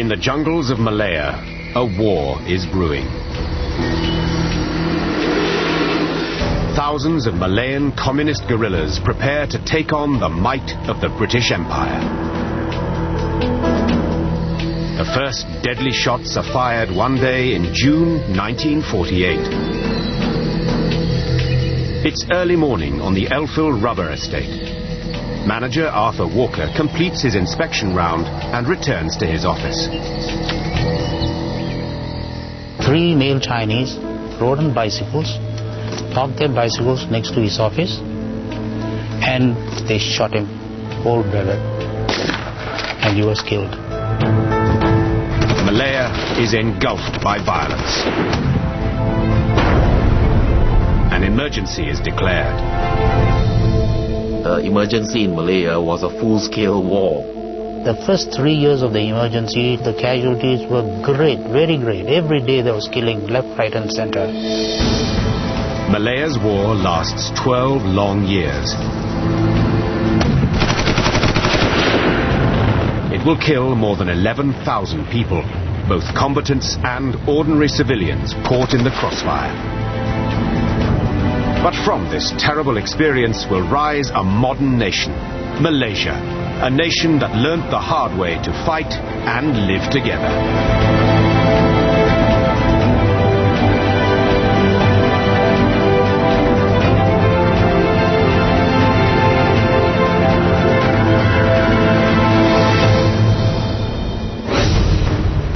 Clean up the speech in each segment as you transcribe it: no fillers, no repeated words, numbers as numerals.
In the jungles of Malaya, a war is brewing. Thousands of Malayan communist guerrillas prepare to take on the might of the British Empire. The first deadly shots are fired one day in June 1948. It's early morning on the Elphil rubber estate. Manager Arthur Walker completes his inspection round and returns to his office. 3 male Chinese rode on bicycles, parked their bicycles next to his office, and they shot him cold-blooded, and he was killed. Malaya is engulfed by violence. An emergency is declared. The emergency in Malaya was a full-scale war. The first 3 years of the emergency, the casualties were great, very great. Every day there was killing left, right and center. Malaya's war lasts 12 long years. It will kill more than 11,000 people, both combatants and ordinary civilians caught in the crossfire. But from this terrible experience will rise a modern nation, Malaysia, a nation that learnt the hard way to fight and live together.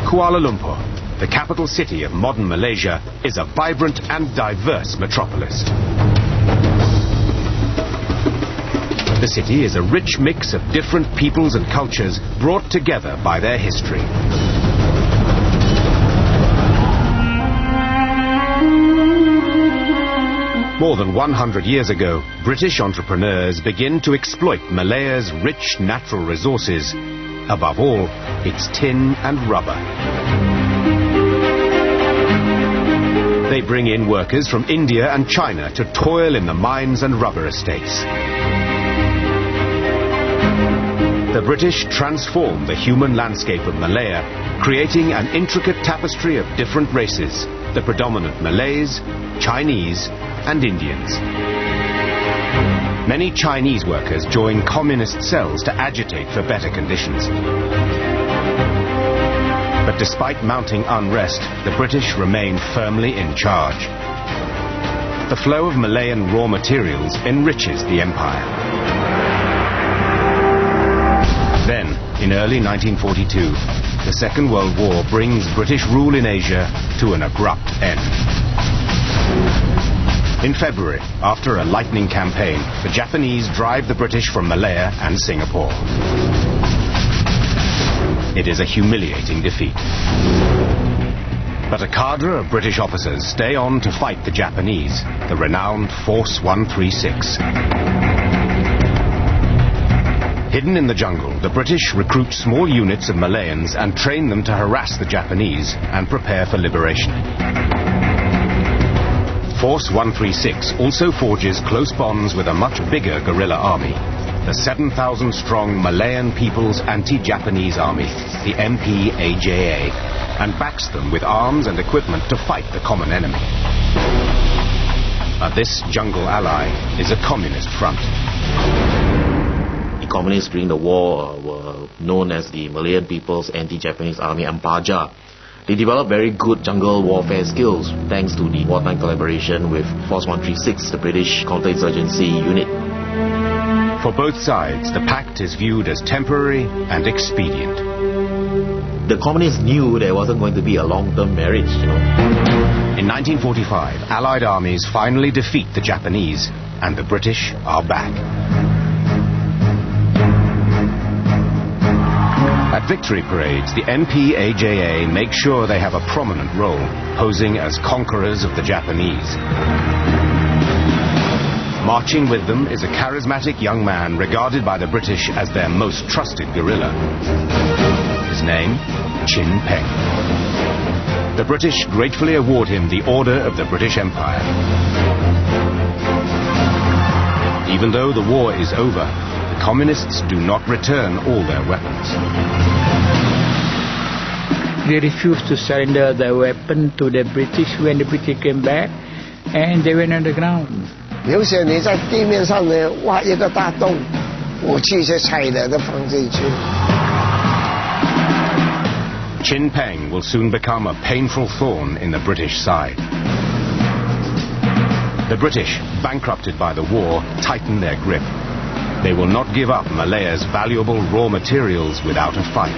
Kuala Lumpur, the capital city of modern Malaysia, is a vibrant and diverse metropolis. The city is a rich mix of different peoples and cultures brought together by their history. More than 100 years ago, British entrepreneurs begin to exploit Malaya's rich natural resources, above all, its tin and rubber. They bring in workers from India and China to toil in the mines and rubber estates. The British transformed the human landscape of Malaya, creating an intricate tapestry of different races, the predominant Malays, Chinese, and Indians. Many Chinese workers join communist cells to agitate for better conditions. But despite mounting unrest, the British remain firmly in charge. The flow of Malayan raw materials enriches the empire. Then, in early 1942, the Second World War brings British rule in Asia to an abrupt end. In February, after a lightning campaign, the Japanese drive the British from Malaya and Singapore. It is a humiliating defeat. But a cadre of British officers stay on to fight the Japanese, the renowned Force 136. Hidden in the jungle, the British recruit small units of Malayans and train them to harass the Japanese and prepare for liberation. Force 136 also forges close bonds with a much bigger guerrilla army, the 7,000-strong Malayan People's Anti-Japanese Army, the MPAJA, and backs them with arms and equipment to fight the common enemy. This jungle ally is a communist front. The communists during the war were known as the Malayan People's Anti-Japanese Army, MPAJA. They developed very good jungle warfare skills thanks to the wartime collaboration with Force 136, the British counterinsurgency unit. For both sides, the pact is viewed as temporary and expedient. The communists knew there wasn't going to be a long-term marriage, In 1945, Allied armies finally defeat the Japanese, and the British are back. At victory parades, the MPAJA make sure they have a prominent role, posing as conquerors of the Japanese. Marching with them is a charismatic young man regarded by the British as their most trusted guerrilla. His name, Chin Peng. The British gratefully award him the Order of the British Empire. Even though the war is over, the communists do not return all their weapons. They refused to surrender their weapon to the British when the British came back, and they went underground. 有些你在地面上呢挖一个大洞，武器就踩了都放进去。Chin Peng will soon become a painful thorn in the British side. The British, bankrupted by the war, tighten their grip. They will not give up Malaya's valuable raw materials without a fight.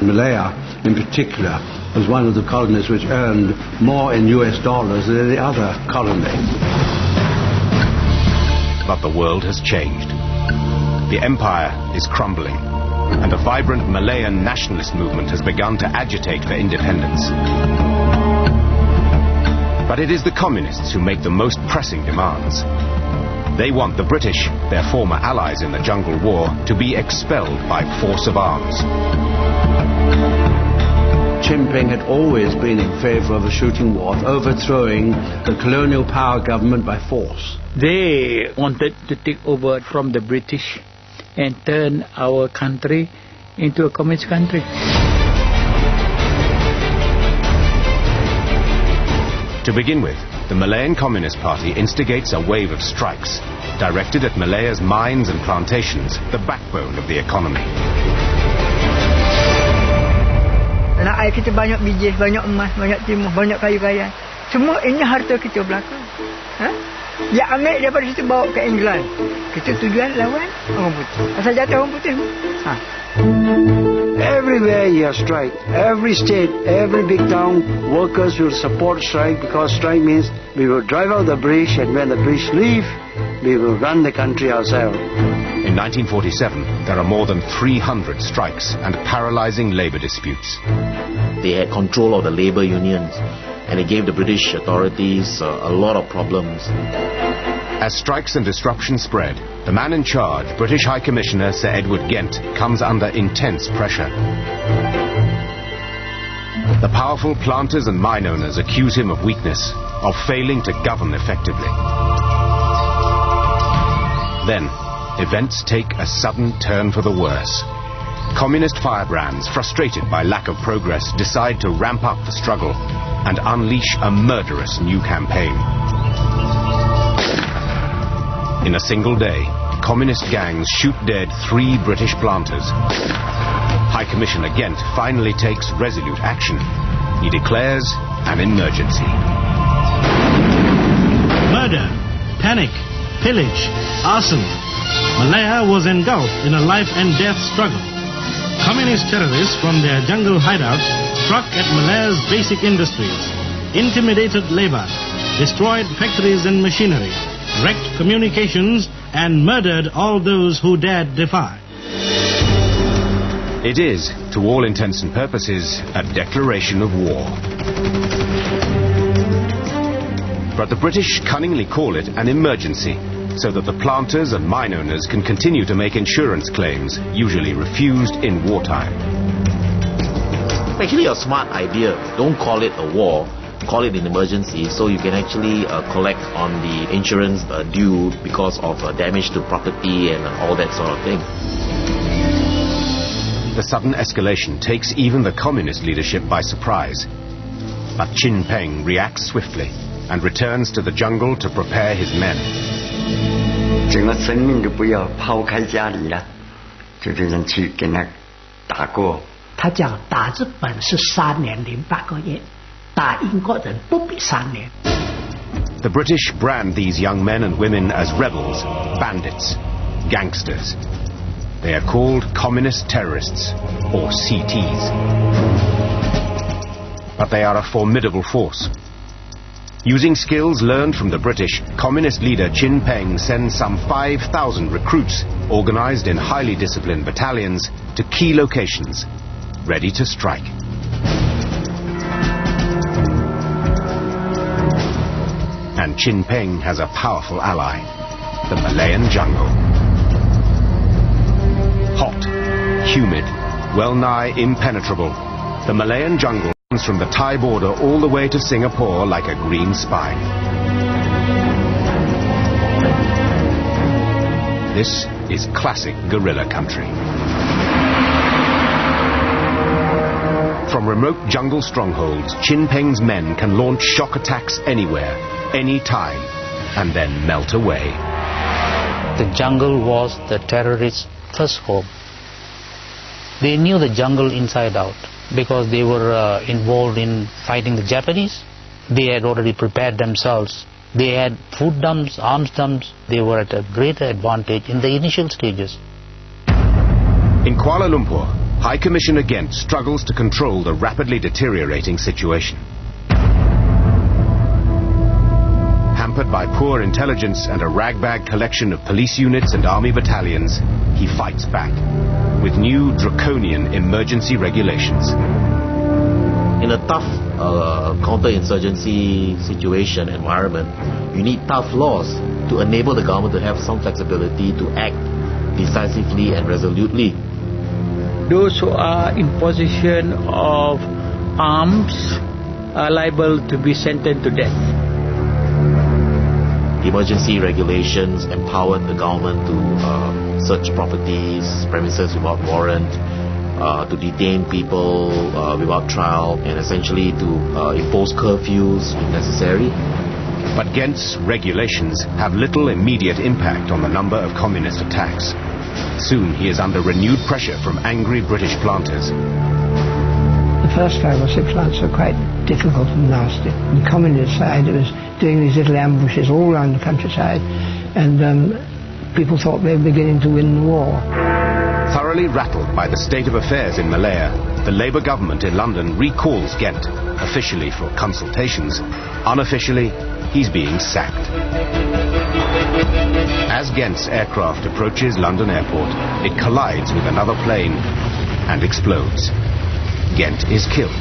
Malaya, in particular, was one of the colonies which earned more in US dollars than any other colony. But the world has changed. The empire is crumbling, and a vibrant Malayan nationalist movement has begun to agitate for independence. But it is the communists who make the most pressing demands. They want the British, their former allies in the Jungle War, to be expelled by force of arms. Chin Peng had always been in favor of a shooting war, overthrowing the colonial power government by force. They wanted to take over from the British and turn our country into a communist country. To begin with, the Malayan Communist Party instigates a wave of strikes, directed at Malaya's mines and plantations, the backbone of the economy. Anak air kita banyak biji, banyak emas, banyak timah, banyak kayu raya. Semua ini harta kita belaka. Dia ambil daripada situ bawa ke England. Kita tujuan lawan orang putih. Asal jatuh orang putih. Everywhere you have strike, every state, every big town, workers will support strike because strike means we will drive out the British, and when the British leave, we will run the country ourselves. In 1947, there are more than 300 strikes and paralyzing labor disputes. They had control of the labor unions, and it gave the British authorities a lot of problems. As strikes and disruption spread, the man in charge, British High Commissioner Sir Edward Gent, comes under intense pressure. The powerful planters and mine owners accuse him of weakness, of failing to govern effectively. Then, events take a sudden turn for the worse. Communist firebrands, frustrated by lack of progress, decide to ramp up the struggle and unleash a murderous new campaign. In a single day, communist gangs shoot dead 3 British planters. High Commissioner Gent finally takes resolute action. He declares an emergency. Murder, panic, pillage, arson. Malaya was engulfed in a life and death struggle. Communist terrorists from their jungle hideouts struck at Malaya's basic industries, intimidated labor, destroyed factories and machinery, wrecked communications, and murdered all those who dared defy. It is, to all intents and purposes, a declaration of war. But the British cunningly call it an emergency, so that the planters and mine owners can continue to make insurance claims, usually refused in wartime. Actually, a smart idea. Don't call it a war. Call it an emergency, so you can actually collect on the insurance due because of damage to property and all that sort of thing. The sudden escalation takes even the communist leadership by surprise. But Chin Peng reacts swiftly and returns to the jungle to prepare his men. 整个生命都不要抛开家里了，就这样去跟他打过。他讲打日本是3年08个月。 The British brand these young men and women as rebels, bandits, gangsters. They are called communist terrorists, or CTs. But they are a formidable force. Using skills learned from the British, communist leader Chin Peng sends some 5,000 recruits, organized in highly disciplined battalions, to key locations, ready to strike. And Chin Peng has a powerful ally, the Malayan jungle. Hot, humid, well-nigh impenetrable, the Malayan jungle runs from the Thai border all the way to Singapore like a green spine. This is classic guerrilla country. From remote jungle strongholds, Chin Peng's men can launch shock attacks anywhere, any time, and then melt away. The jungle was the terrorists' first home. They knew the jungle inside out because they were involved in fighting the Japanese. They had already prepared themselves. They had food dumps, arms dumps. They were at a greater advantage in the initial stages. In Kuala Lumpur, High Commissioner Gent struggles to control the rapidly deteriorating situation. Hampered by poor intelligence and a ragbag collection of police units and army battalions, he fights back with new draconian emergency regulations. In a tough counter-insurgency situation environment, you need tough laws to enable the government to have some flexibility to act decisively and resolutely. Those who are in possession of arms are liable to be sentenced to death. The emergency regulations empowered the government to search properties, premises without warrant, to detain people without trial, and essentially to impose curfews if necessary. But Gent's regulations have little immediate impact on the number of communist attacks. Soon he is under renewed pressure from angry British planters. The first 5 or 6 months were quite difficult and nasty. On the communist side, it was doing these little ambushes all around the countryside, and people thought they were beginning to win the war. Thoroughly rattled by the state of affairs in Malaya, the Labour government in London recalls Gent, officially for consultations. Unofficially, he's being sacked. As Gent's aircraft approaches London Airport, it collides with another plane and explodes. Gent is killed.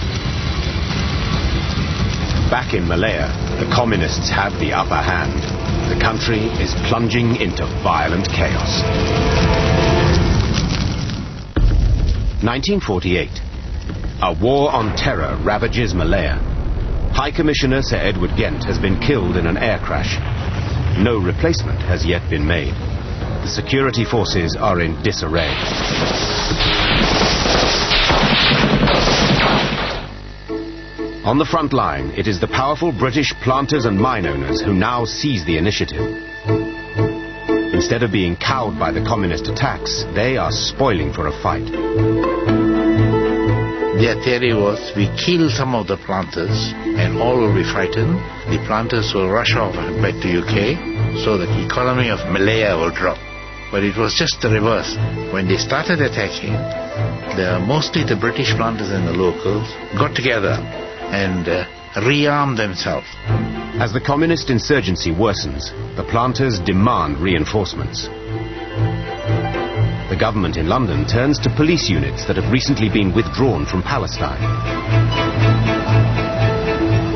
Back in Malaya, the communists have the upper hand. The country is plunging into violent chaos. 1948. A war on terror ravages Malaya. High Commissioner Sir Edward Gent has been killed in an air crash. No replacement has yet been made. The security forces are in disarray. On the front line, it is the powerful British planters and mine owners who now seize the initiative. Instead of being cowed by the communist attacks, they are spoiling for a fight. Their theory was, we kill some of the planters and all will be frightened. The planters will rush off back to UK so that the economy of Malaya will drop. But it was just the reverse. When they started attacking, mostly the British planters and the locals got together and rearmed themselves. As the communist insurgency worsens, the planters demand reinforcements. The government in London turns to police units that have recently been withdrawn from Palestine.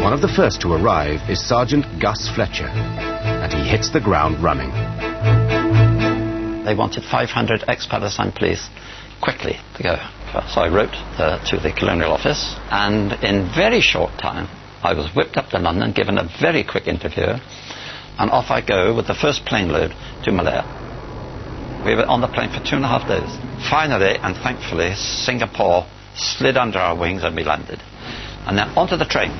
One of the first to arrive is Sergeant Gus Fletcher, and he hits the ground running. They wanted 500 ex-Palestine police quickly to go. So I wrote to the Colonial Office, and in very short time I was whipped up to London, given a very quick interview, and off I go with the first plane load to Malaya. We were on the plane for 2.5 days. Finally, and thankfully, Singapore slid under our wings and we landed. And then onto the train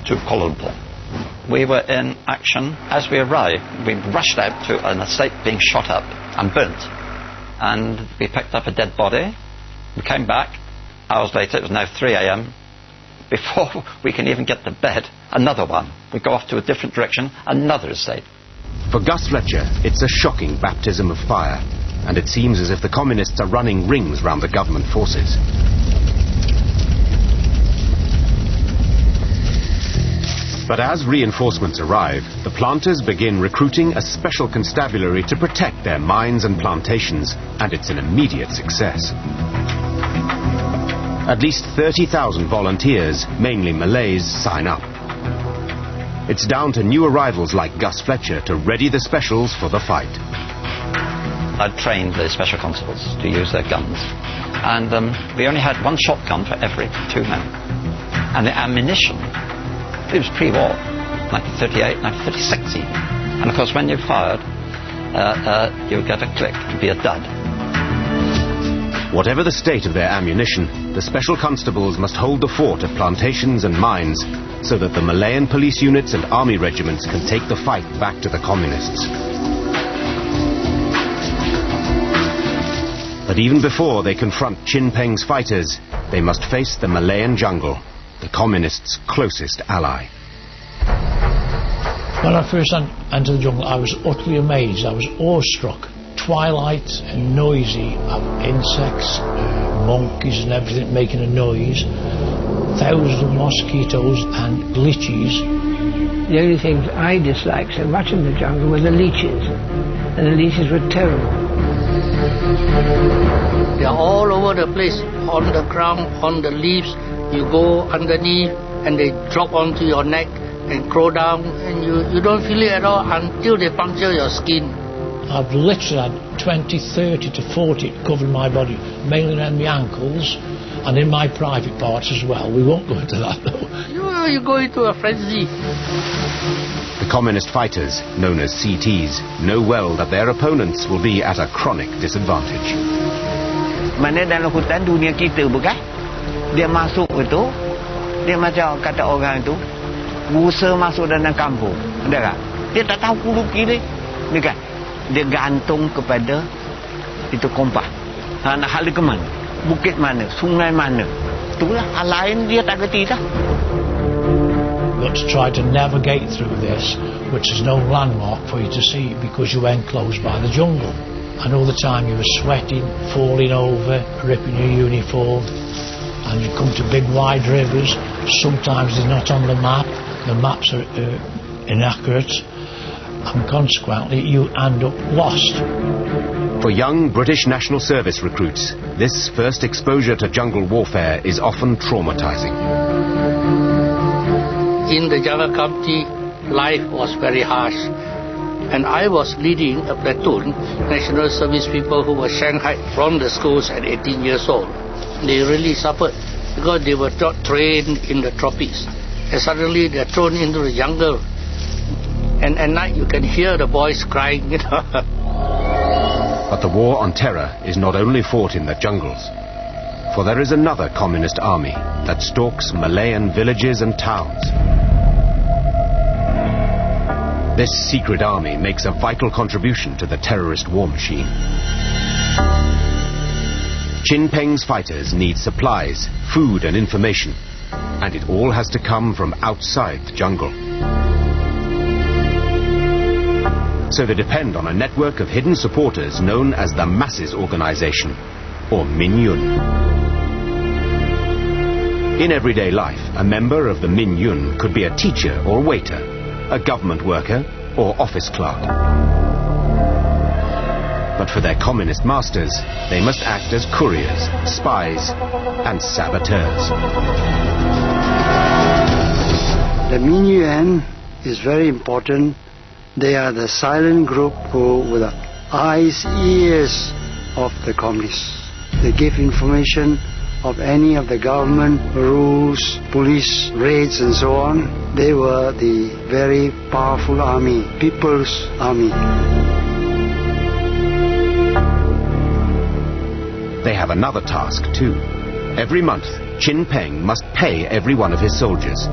to Kuala Lumpur. We were in action. As we arrived, we rushed out to an estate being shot up and burnt. And we picked up a dead body. We came back. Hours later, it was now 3 a.m. Before we can even get to bed, another one. We go off to a different direction, another estate. For Gus Fletcher, it's a shocking baptism of fire, and it seems as if the communists are running rings round the government forces. But as reinforcements arrive, the planters begin recruiting a special constabulary to protect their mines and plantations, and it's an immediate success. At least 30,000 volunteers, mainly Malays, sign up. It's down to new arrivals like Gus Fletcher to ready the specials for the fight. I'd trained the special constables to use their guns, and we only had one shotgun for every 2 men. And the ammunition, it was pre-war, 1938, 1936 even. And of course when you fired, you would get a click, it would be a dud. Whatever the state of their ammunition, the special constables must hold the fort at plantations and mines so that the Malayan police units and army regiments can take the fight back to the communists. But even before they confront Chin Peng's fighters, they must face the Malayan jungle, the communists' closest ally. When I first entered the jungle, I was utterly amazed. I was awestruck. Twilight and noisy of insects, monkeys and everything making a noise, thousands of mosquitoes and leeches. The only things I disliked so much in the jungle were the leeches, and the leeches were terrible. They are all over the place, on the ground, on the leaves. You go underneath and they drop onto your neck and crawl down, and you don't feel it at all until they puncture your skin. I've literally had 20, 30 to 40 covering my body, mainly around the ankles and in my private parts as well. We won't go into that though. You go into a frenzy. The communist fighters, known as CTs, know well that their opponents will be at a chronic disadvantage. Mana dalam hutan dunia kita bukan? Dia masuk itu, dia macam kata orang itu, busa masuk dalam kampung. Ada tak? Dia tak tahu hulu kiri. Dia kan? Dia gantung kepada itu kompas. Nak hala ke mana? Bukit mana? Sungai mana? Itulah hal lain dia tak kerti dah. You've got to try to navigate through this, which is no landmark for you to see because you're enclosed by the jungle. And all the time you were sweating, falling over, ripping your uniform, and you come to big wide rivers. Sometimes they're not on the map. The maps are inaccurate. And consequently you end up lost. For young British National Service recruits, this first exposure to jungle warfare is often traumatizing. In the jungle country, life was very harsh. And I was leading a platoon, National Service people who were shanghaied from the schools at 18 years old. They really suffered because they were not trained in the tropics. And suddenly they're thrown into the jungle. And at night you can hear the boys crying, you know. But the war on terror is not only fought in the jungles. For there is another communist army that stalks Malayan villages and towns. This secret army makes a vital contribution to the terrorist war machine. Chin Peng's fighters need supplies, food and information, and it all has to come from outside the jungle. So they depend on a network of hidden supporters known as the Masses Organization, or Min Yun. In everyday life, a member of the Min Yun could be a teacher or waiter, a government worker or office clerk. But for their communist masters, they must act as couriers, spies and saboteurs. The Min Yun is very important. They are the silent group who were the eyes, ears of the communists. They give information of any of the government rules, police raids and so on. They were the very powerful army, people's army. They have another task too. Every month, Chin Peng must pay every one of his soldiers.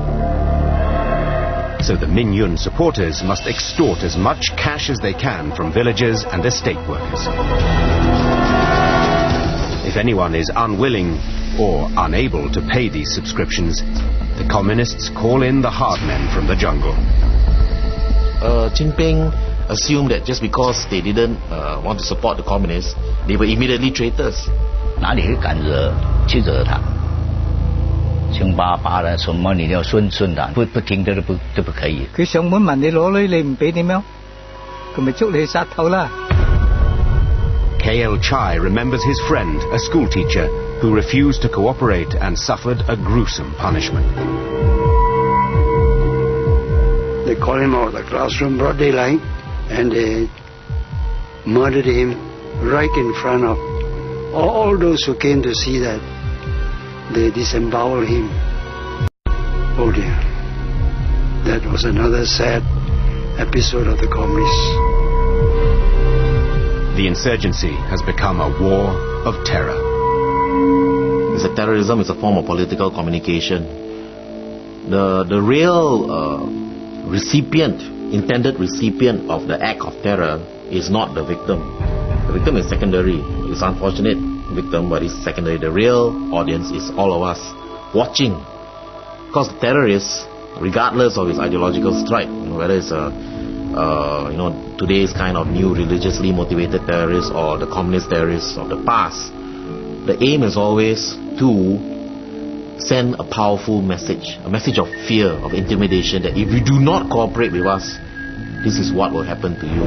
So the Min Yun supporters must extort as much cash as they can from villagers and estate workers. If anyone is unwilling or unable to pay these subscriptions, the communists call in the hard men from the jungle. Chin Peng assumed that just because they didn't want to support the communists, they were immediately traitors. 哪里会敢去惹他？凶巴巴的，什么你要顺的，不听的都不可以。佢上門問你攞女，你唔俾點樣？佢咪捉你殺頭啦！ K.L. Chai remembers his friend, a schoolteacher, who refused to cooperate and suffered a gruesome punishment. They called him out of the classroom, broad daylight, and they murdered him right in front of all those who came to see that. They disemboweled him. Oh dear. That was another sad episode of the communists. The insurgency has become a war of terror. that terrorism is a form of political communication. The real intended recipient of the act of terror is not the victim. The victim is secondary. It's unfortunate victim, but it's secondary. The real audience is all of us watching. Because the terrorists, regardless of his ideological stripe, whether it's today's kind of new religiously motivated terrorists or the communist terrorists of the past, the aim is always to send a powerful message, a message of fear, of intimidation, that if you do not cooperate with us, this is what will happen to you.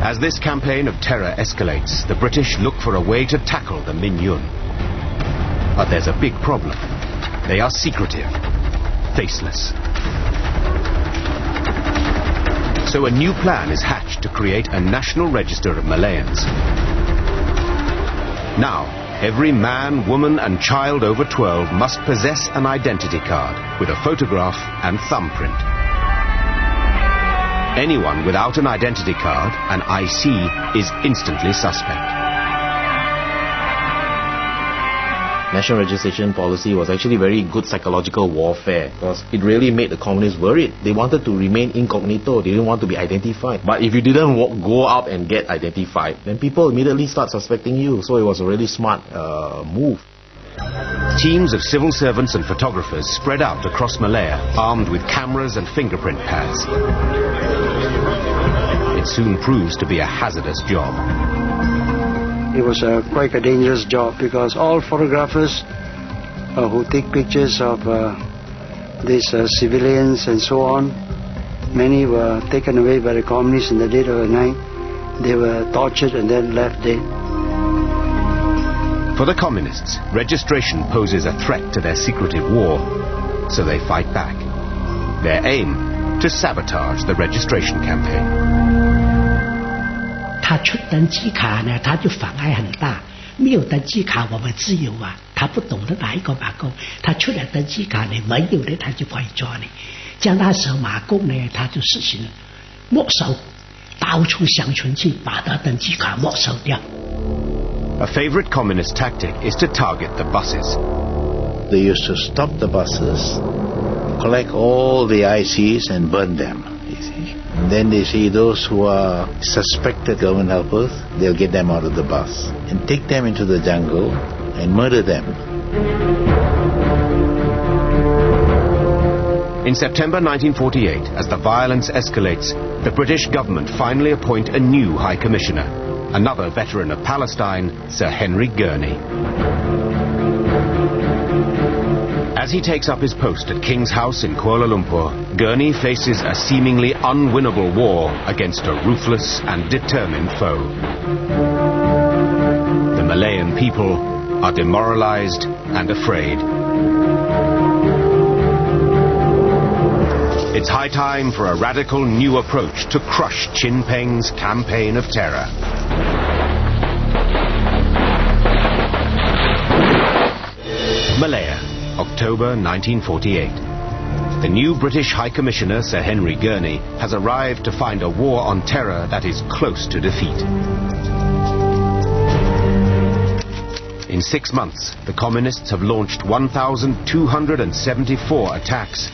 As this campaign of terror escalates, the British look for a way to tackle the Minh Yun. But there's a big problem. They are secretive, faceless. So a new plan is hatched to create a national register of Malayans. Now, every man, woman and child over 12 must possess an identity card with a photograph and thumbprint. Anyone without an identity card, an IC, is instantly suspect. National registration policy was actually very good psychological warfare, because it really made the communists worried. They wanted to remain incognito. They didn't want to be identified. But if you didn't go out and get identified, then people immediately start suspecting you. So it was a really smart move. Teams of civil servants and photographers spread out across Malaya, armed with cameras and fingerprint pads. It soon proves to be a hazardous job. It was quite a dangerous job, because all photographers who take pictures of these civilians and so on, many were taken away by the communists in the dead of the night. They were tortured and then left dead. For the communists, registration poses a threat to their secretive war, so they fight back. Their aim, to sabotage the registration campaign. 他出登记卡呢，他就妨碍很大。没有登记卡，我们自由啊。他不懂得哪一个马共，他出来登记卡呢，没有的他就可以抓你。像那时候马共呢，他就实行没收，到处乡村去把他登记卡没收掉。A favorite communist tactic is to target the buses. They used to stop the buses, collect all the ICs and burn them. And then they see those who are suspected government helpers, they'll get them out of the bus and take them into the jungle and murder them. In September 1948, as the violence escalates, the British government finally appoint a new High Commissioner, another veteran of Palestine, Sir Henry Gurney. As he takes up his post at King's House in Kuala Lumpur, Gurney faces a seemingly unwinnable war against a ruthless and determined foe. The Malayan people are demoralized and afraid. It's high time for a radical new approach to crush Chin Peng's campaign of terror. Malaya, October 1948. The new British High Commissioner, Sir Henry Gurney, has arrived to find a war on terror that is close to defeat. In 6 months, the communists have launched 1,274 attacks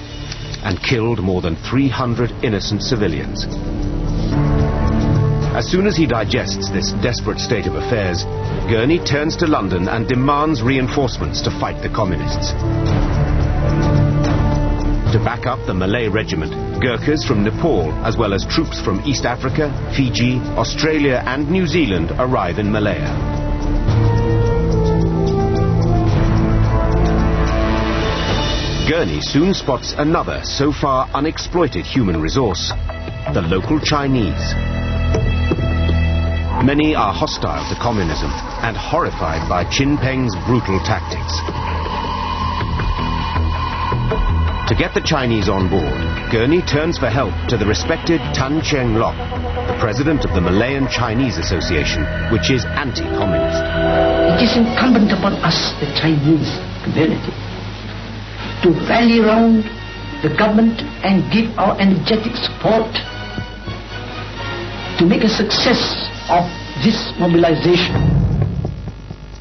and killed more than 300 innocent civilians. As soon as he digests this desperate state of affairs, Gurney turns to London and demands reinforcements to fight the communists. To back up the Malay regiment, Gurkhas from Nepal, as well as troops from East Africa, Fiji, Australia and New Zealand arrive in Malaya. Gurney soon spots another so far unexploited human resource, the local Chinese. Many are hostile to communism and horrified by Chin Peng's brutal tactics. To get the Chinese on board, Gurney turns for help to the respected Tan Cheng Lock, the president of the Malayan Chinese Association, which is anti-communist. It is incumbent upon us, the Chinese community, to rally round the government and give our energetic support to make a success of this mobilization.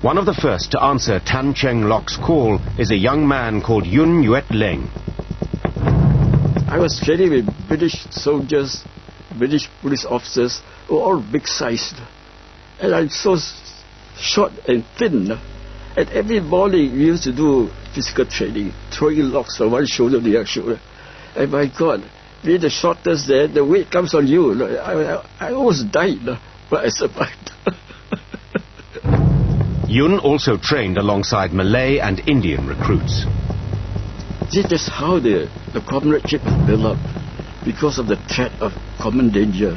One of the first to answer Tan Cheng Lok's call is a young man called Yun Yuet Leng. I was training with British soldiers, British police officers, who were all big-sized. And I'm so short and thin. And every morning we used to do physical training, throwing logs from one shoulder to the other shoulder. And my God, being the shortest there, the weight comes on you. I almost died, but I survived. Yun also trained alongside Malay and Indian recruits. See, that's how the comradeship is built up, because of the threat of common danger.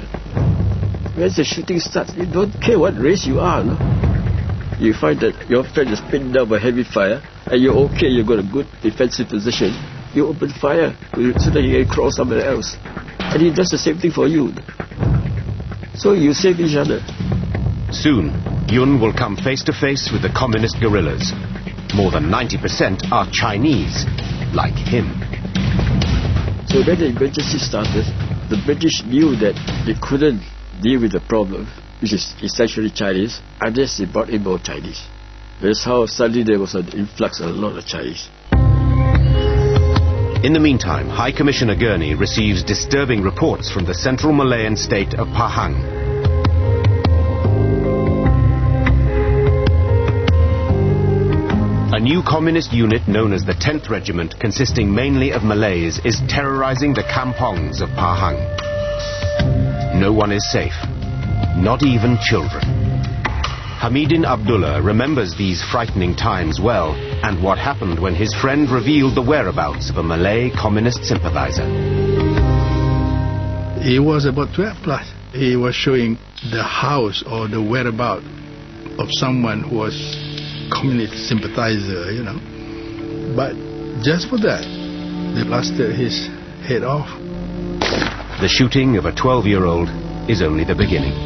When the shooting starts, you don't care what race you are. No? You find that your friend is pinned down by heavy fire, and you're okay, you've got a good defensive position. You open fire so that you can crawl somewhere else. And he does the same thing for you. So you save each other. Soon, Yun will come face to face with the communist guerrillas. More than 90% are Chinese, like him. So when the emergency started, the British knew that they couldn't deal with the problem, which is essentially Chinese, unless they brought in more Chinese. That's how suddenly there was an influx of a lot of Chinese. In the meantime, High Commissioner Gurney receives disturbing reports from the central Malayan state of Pahang. A new communist unit known as the 10th Regiment, consisting mainly of Malays, is terrorizing the kampongs of Pahang. No one is safe, not even children. Hamidin Abdullah remembers these frightening times well, and what happened when his friend revealed the whereabouts of a Malay communist sympathizer. He was about 12 plus. He was showing the house or the whereabouts of someone who was communist sympathizer, you know. But just for that, they blasted his head off. The shooting of a 12-year-old is only the beginning.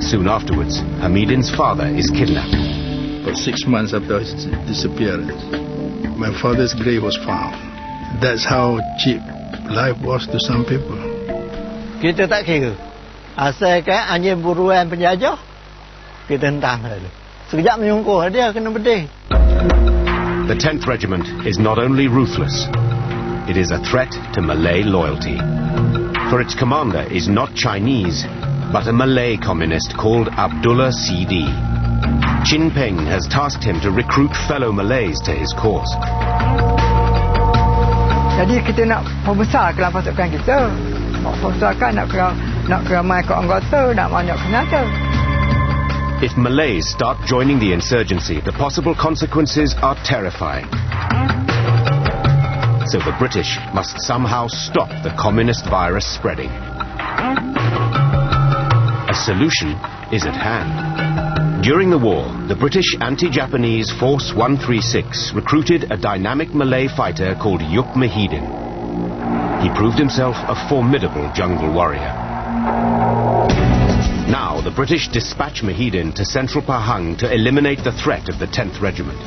Soon afterwards, Hamidin's father is kidnapped. For 6 months after his disappearance, my father's grave was found. That's how cheap life was to some people. Kita tak kira. Asalkan anjing buruan penjajah, kita hentam saja. Sekejap menyungkuh dia kena bedih. The 10th Regiment is not only ruthless, it is a threat to Malay loyalty. For its commander is not Chinese, but a Malay communist called Abdullah CD. Chin Peng has tasked him to recruit fellow Malays to his cause. Jadi kita nak perbesarkan pasukan kita. Nak perbesarkan, nak keramai ke anggota, nak banyak senjata. If Malays start joining the insurgency, the possible consequences are terrifying. So the British must somehow stop the communist virus spreading. A solution is at hand. During the war, the British anti-Japanese Force 136 recruited a dynamic Malay fighter called Yuk Mahidin. He proved himself a formidable jungle warrior. Now, the British dispatch Mahidin to central Pahang to eliminate the threat of the 10th Regiment.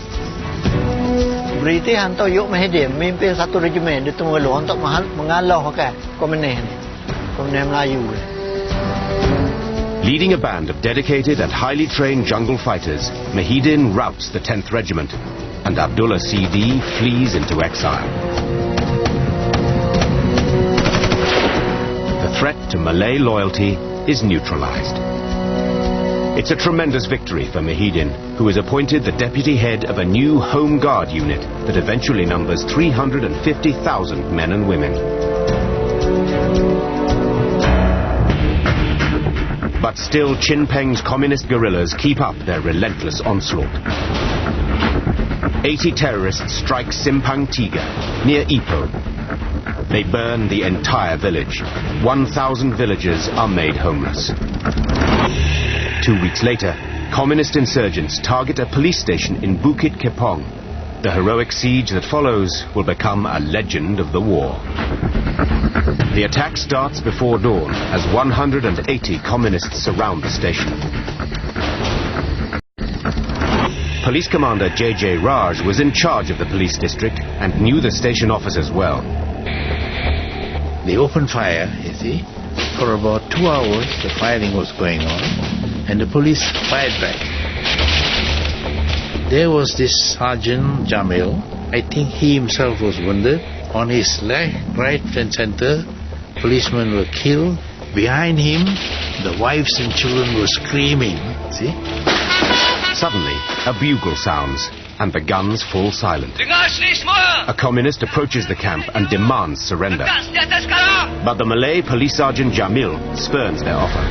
British hantar Yuk Mahidin memimpin satu regimen di Terengganu untuk mengalahkan komunis Melayu. Leading a band of dedicated and highly trained jungle fighters, Mahidin routs the 10th Regiment, and Abdullah CD flees into exile. The threat to Malay loyalty is neutralized. It's a tremendous victory for Mahidin, who is appointed the deputy head of a new Home Guard unit that eventually numbers 350,000 men and women. But still, Chin Peng's communist guerrillas keep up their relentless onslaught. 80 terrorists strike Simpang Tiga, near Ipoh. They burn the entire village. 1,000 villagers are made homeless. 2 weeks later, communist insurgents target a police station in Bukit Kepong. The heroic siege that follows will become a legend of the war. The attack starts before dawn as 180 communists surround the station. Police Commander J.J. Raj was in charge of the police district and knew the station officers well. They opened fire, you see, For about 2 hours, the firing was going on, and the police fired back. There was this Sergeant Jamil. I think he himself was wounded. On his left, right and center, policemen were killed. Behind him, the wives and children were screaming. See? Suddenly, a bugle sounds, and the guns fall silent. A communist approaches the camp and demands surrender. But the Malay police sergeant Jamil spurns their offer.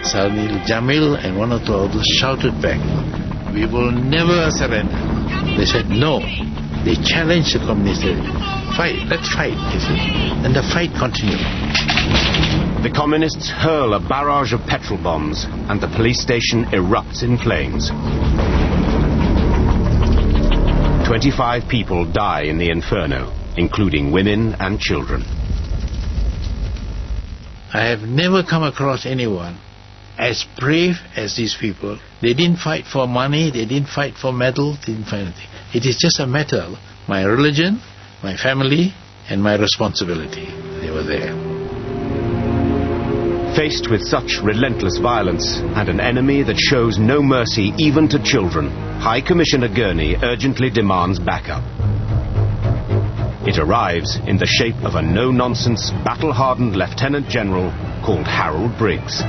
Suddenly, Jamil and one or two others shouted back, "We will never surrender." They said no. They challenged the communists. Fight, let's fight, you see. And the fight continued. The communists hurl a barrage of petrol bombs, and the police station erupts in flames. 25 people die in the inferno, including women and children. I have never come across anyone as brave as these people. They didn't fight for money, they didn't fight for medals, they didn't fight anything. It is just a matter of my religion, my family, and my responsibility. They were there. Faced with such relentless violence and an enemy that shows no mercy even to children, High Commissioner Gurney urgently demands backup. It arrives in the shape of a no-nonsense, battle-hardened Lieutenant General called Harold Briggs.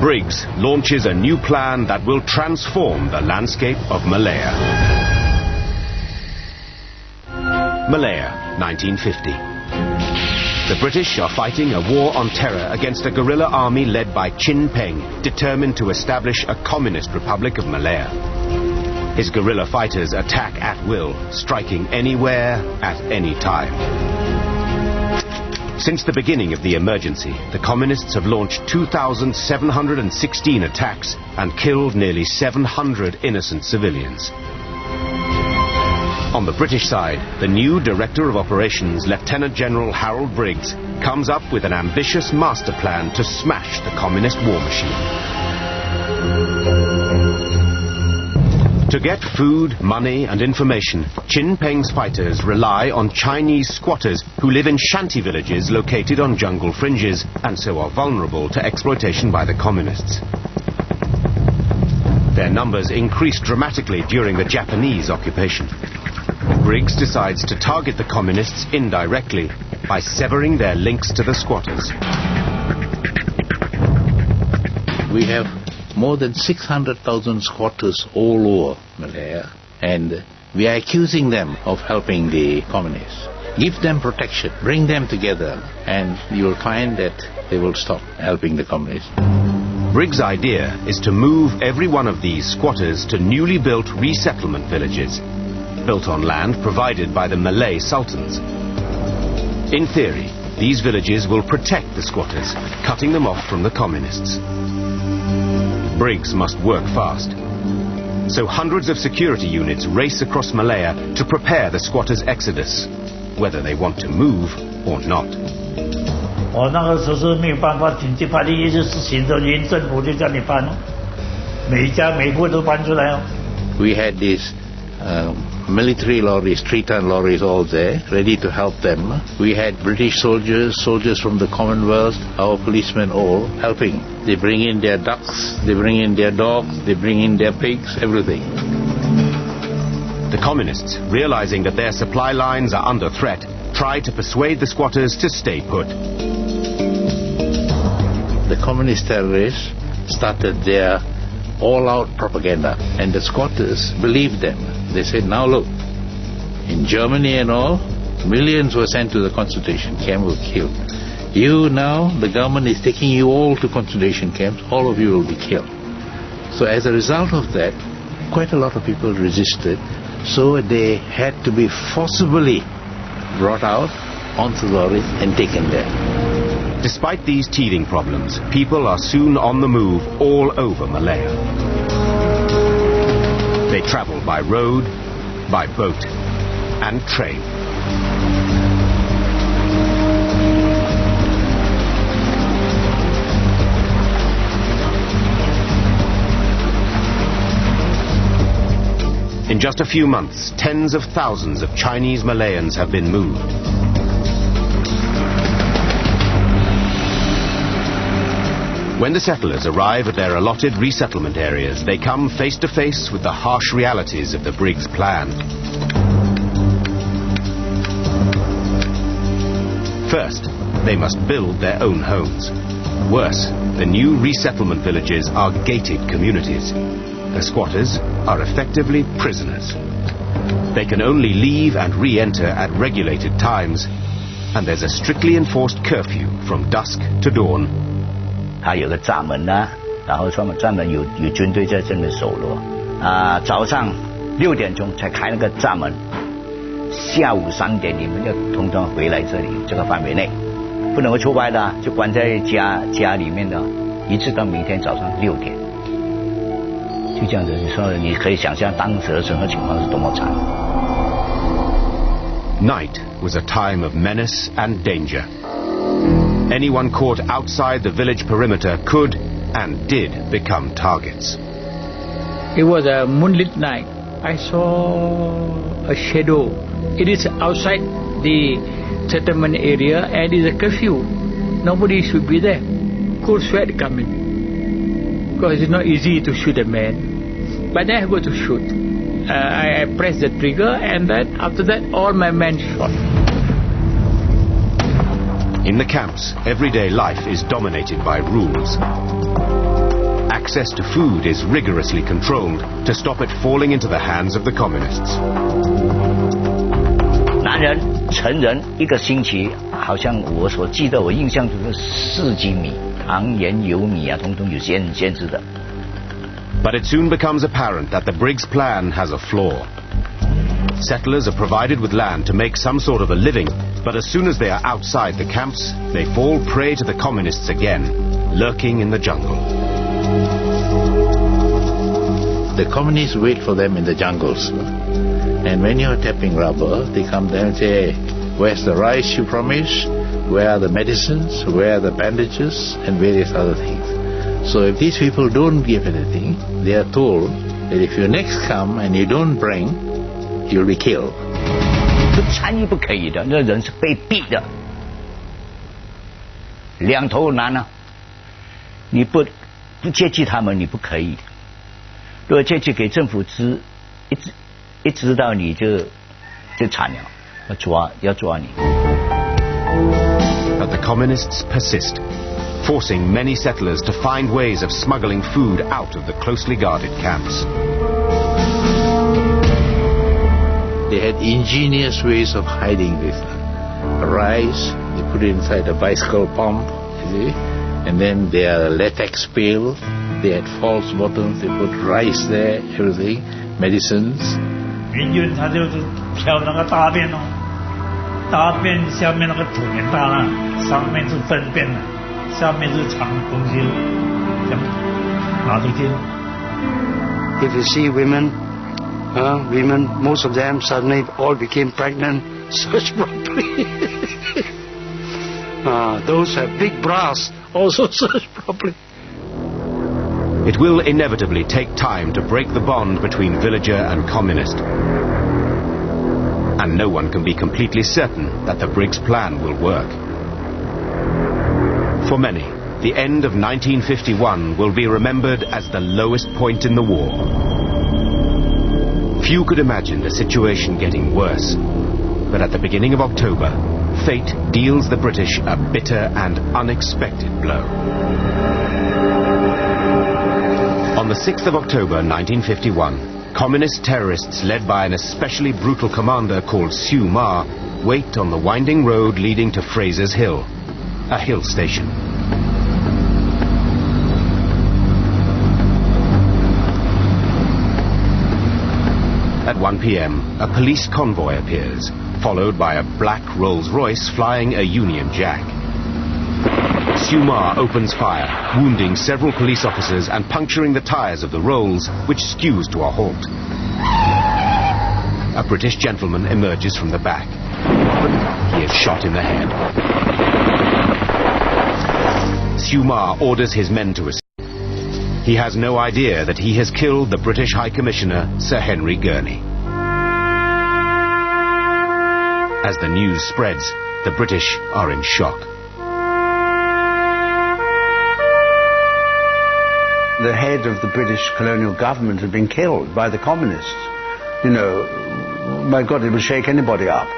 Briggs launches a new plan that will transform the landscape of Malaya. Malaya, 1950. The British are fighting a war on terror against a guerrilla army led by Chin Peng, determined to establish a communist republic of Malaya. His guerrilla fighters attack at will, striking anywhere, at any time. Since the beginning of the emergency, the communists have launched 2,716 attacks and killed nearly 700 innocent civilians. On the British side, the new Director of Operations, Lieutenant General Harold Briggs, comes up with an ambitious master plan to smash the communist war machine. To get food, money and information, Chin Peng's fighters rely on Chinese squatters who live in shanty villages located on jungle fringes and so are vulnerable to exploitation by the communists. Their numbers increased dramatically during the Japanese occupation. Briggs decides to target the communists indirectly by severing their links to the squatters. We have more than 600,000 squatters all over Malaya, and we are accusing them of helping the communists. Give them protection, bring them together, and you will find that they will stop helping the communists. Briggs' idea is to move every one of these squatters to newly built resettlement villages, built on land provided by the Malay sultans. In theory, these villages will protect the squatters, cutting them off from the communists. Briggs must work fast. So hundreds of security units race across Malaya to prepare the squatters' exodus, whether they want to move or not. We had these military lorries, 3-ton lorries all there, ready to help them. We had British soldiers from the Commonwealth, our policemen all helping. They bring in their ducks, they bring in their dogs, they bring in their pigs, everything. The communists, realizing that their supply lines are under threat, try to persuade the squatters to stay put. The communist terrorists started their all-out propaganda, and the squatters believed them. They said, now look, in Germany and all, millions were sent to the concentration camp, were killed. You now, the government is taking you all to concentration camps, all of you will be killed. So as a result of that, quite a lot of people resisted, so they had to be forcibly brought out onto the lorries and taken there. Despite these teething problems, people are soon on the move all over Malaya. They travel by road, by boat, and train. In just a few months, tens of thousands of Chinese Malayans have been moved. When the settlers arrive at their allotted resettlement areas, they come face to face with the harsh realities of the Briggs Plan. First, they must build their own homes. Worse, the new resettlement villages are gated communities. The squatters are effectively prisoners. They can only leave and re-enter at regulated times, and there's a strictly enforced curfew from dusk to dawn. 它有个闸门啊，然后上面专门有军队在这里守罗。早上6点钟才开那个闸门，下午3点你们要通通回来这里这个范围内，不能够出外的，就关在家里面的，一直到明天早上6点。就这样子，你说你可以想象当时的整个情况是多么惨。Night was a time of menace and danger. Anyone caught outside the village perimeter could and did become targets. It was a moonlit night. I saw a shadow. It is outside the settlement area and it is a curfew. Nobody should be there. Cold sweat coming. Because it's not easy to shoot a man. But then I go to shoot. I press the trigger and then after that all my men shot. In the camps, everyday life is dominated by rules. Access to food is rigorously controlled to stop it falling into the hands of the communists. 男人成人一个星期，好像我所记得，我印象中是4斤米，糖盐油米啊，统统有限制的。But it soon becomes apparent that the Briggs Plan has a flaw. Settlers are provided with land to make some sort of a living, but as soon as they are outside the camps, they fall prey to the communists again, lurking in the jungle. The communists wait for them in the jungles. And when you're tapping rubber, they come there and say, hey, where's the rice you promised? Where are the medicines? Where are the bandages? And various other things. So if these people don't give anything, they are told that if you next come and you don't bring, you'll be killed. 不参与不可以的，那人是被逼的，两头难啊！你不接济他们，你不可以。如果接济给政府一知道你就惨了，要抓你。But the communists persist, forcing many settlers to find ways of smuggling food out of the closely guarded camps. They had ingenious ways of hiding this. Rice, they put it inside a bicycle pump, you see, and then their latex pail, they had false bottoms, they put rice there, everything, medicines. 民军他就是挑那个大便哦，大便下面那个土很大了，上面是粪便的，下面是藏东西，这样拿出去。If you see women, most of them suddenly all became pregnant. Search properly. Those have big bras also search properly. It will inevitably take time to break the bond between villager and communist. And no one can be completely certain that the Briggs Plan will work. For many, the end of 1951 will be remembered as the lowest point in the war. Few could imagine the situation getting worse. But at the beginning of October, fate deals the British a bitter and unexpected blow. On the 6th of October 1951, communist terrorists led by an especially brutal commander called Siew Ma wait on the winding road leading to Fraser's Hill, a hill station. At 1 p.m., a police convoy appears, followed by a black Rolls-Royce flying a Union Jack. Siew Ma opens fire, wounding several police officers and puncturing the tires of the Rolls, which skews to a halt. A British gentleman emerges from the back, but he is shot in the head. Siew Ma orders his men to escape. He has no idea that he has killed the British High Commissioner, Sir Henry Gurney. As the news spreads, the British are in shock. the head of the British colonial government had been killed by the communists. You know, my God, it would shake anybody up.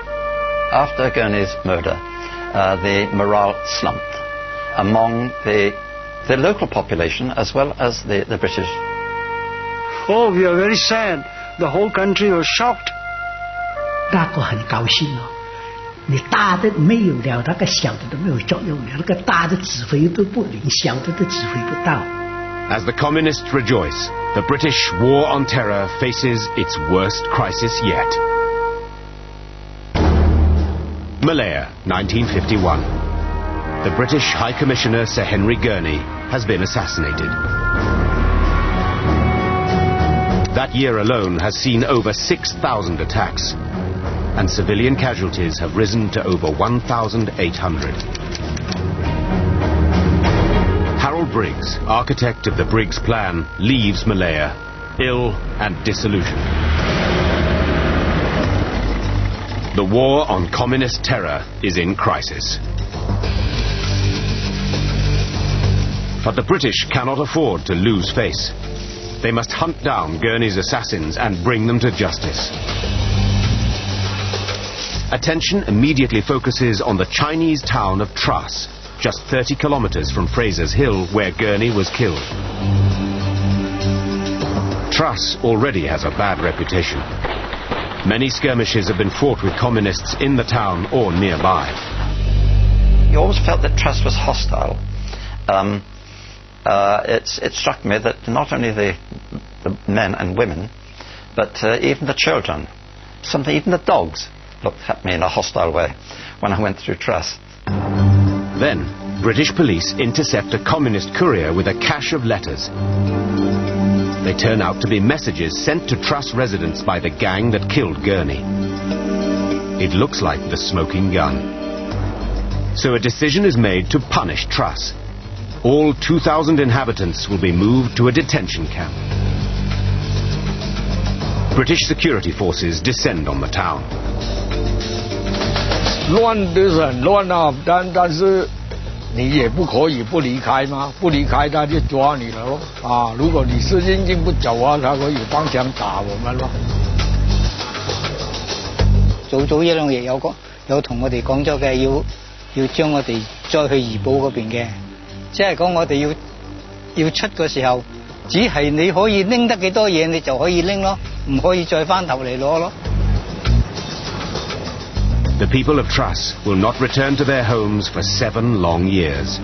After Gurney's murder, the morale slumped among the local population as well as the British. Oh, we are very sad. The whole country was shocked. 大国很高兴哦，你大的没有了，那个小的都没有作用了，那个大的指挥都不灵，小的都指挥不到。As the communists rejoice, the British war on terror faces its worst crisis yet. Malaya, 1951. The British High Commissioner Sir Henry Gurney has been assassinated. That year alone has seen over 6,000 attacks, and civilian casualties have risen to over 1,800. Harold Briggs, architect of the Briggs Plan, leaves Malaya, ill and disillusioned. The war on communist terror is in crisis. But the British cannot afford to lose face. They must hunt down Gurney's assassins and bring them to justice. Attention immediately focuses on the Chinese town of Truss, just 30 kilometers from Fraser's Hill, where Gurney was killed. Truss already has a bad reputation. Many skirmishes have been fought with communists in the town or nearby. You always felt that Truss was hostile. It struck me that not only the men and women, but even the children, even the dogs, looked at me in a hostile way when I went through Truss. Then, British police intercept a communist courier with a cache of letters. They turn out to be messages sent to Truss residents by the gang that killed Gurney. It looks like the smoking gun. So a decision is made to punish Truss. All 2,000 inhabitants will be moved to a detention camp. British security forces descend on the town. 乱的是很乱啊，但是你也不可以不离开嘛，不离開他就抓你了咯。啊，如果你是認真不走啊，他可以當場打我們咯。早一兩日有同我哋講咗嘅，要將我哋再去怡保嗰邊嘅，即係講我哋要出嘅時候，只係你可以拎得幾多嘢，你就可以拎咯，唔可以再翻頭嚟攞咯。The people of Truss will not return to their homes for 7 long years.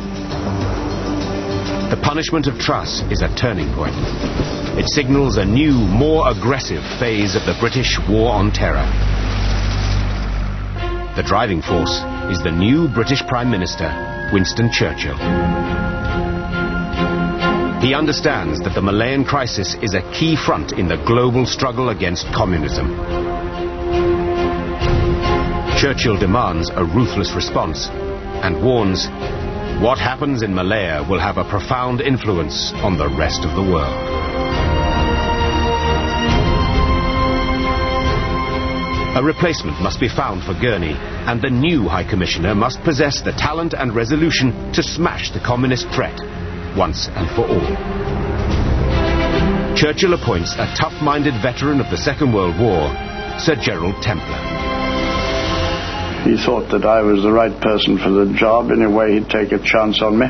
The punishment of Truss is a turning point. It signals a new, more aggressive phase of the British war on terror. The driving force is the new British Prime Minister, Winston Churchill. He understands that the Malayan crisis is a key front in the global struggle against communism. Churchill demands a ruthless response and warns, what happens in Malaya will have a profound influence on the rest of the world. A replacement must be found for Gurney, and the new High Commissioner must possess the talent and resolution to smash the communist threat once and for all. Churchill appoints a tough-minded veteran of the Second World War, Sir Gerald Templer. He thought that I was the right person for the job. Anyway, he'd take a chance on me.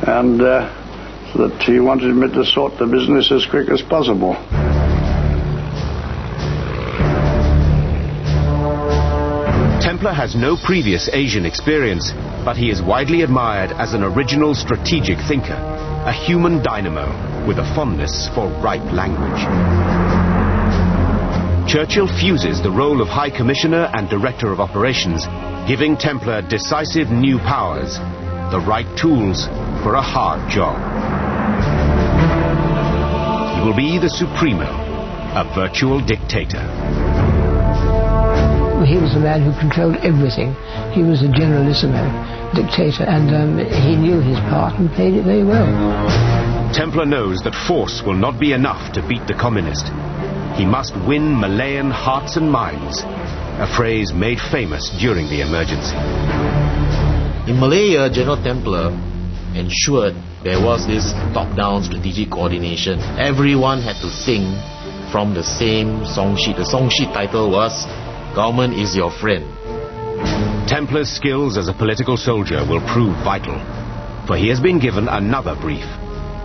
And that he wanted me to sort the business as quick as possible. Templer has no previous Asian experience, but he is widely admired as an original strategic thinker, a human dynamo with a fondness for ripe language. Churchill fuses the role of High Commissioner and Director of Operations, giving Templer decisive new powers, the right tools for a hard job. He will be the Supremo, a virtual dictator. He was the man who controlled everything. He was a generalissimo dictator, and he knew his part and played it very well. Templer knows that force will not be enough to beat the communist. He must win Malayan hearts and minds, a phrase made famous during the emergency. In Malaya, General Templer ensured there was this top-down strategic coordination. Everyone had to sing from the same song sheet. The song sheet title was "Government is Your Friend." Templar's skills as a political soldier will prove vital, for he has been given another brief: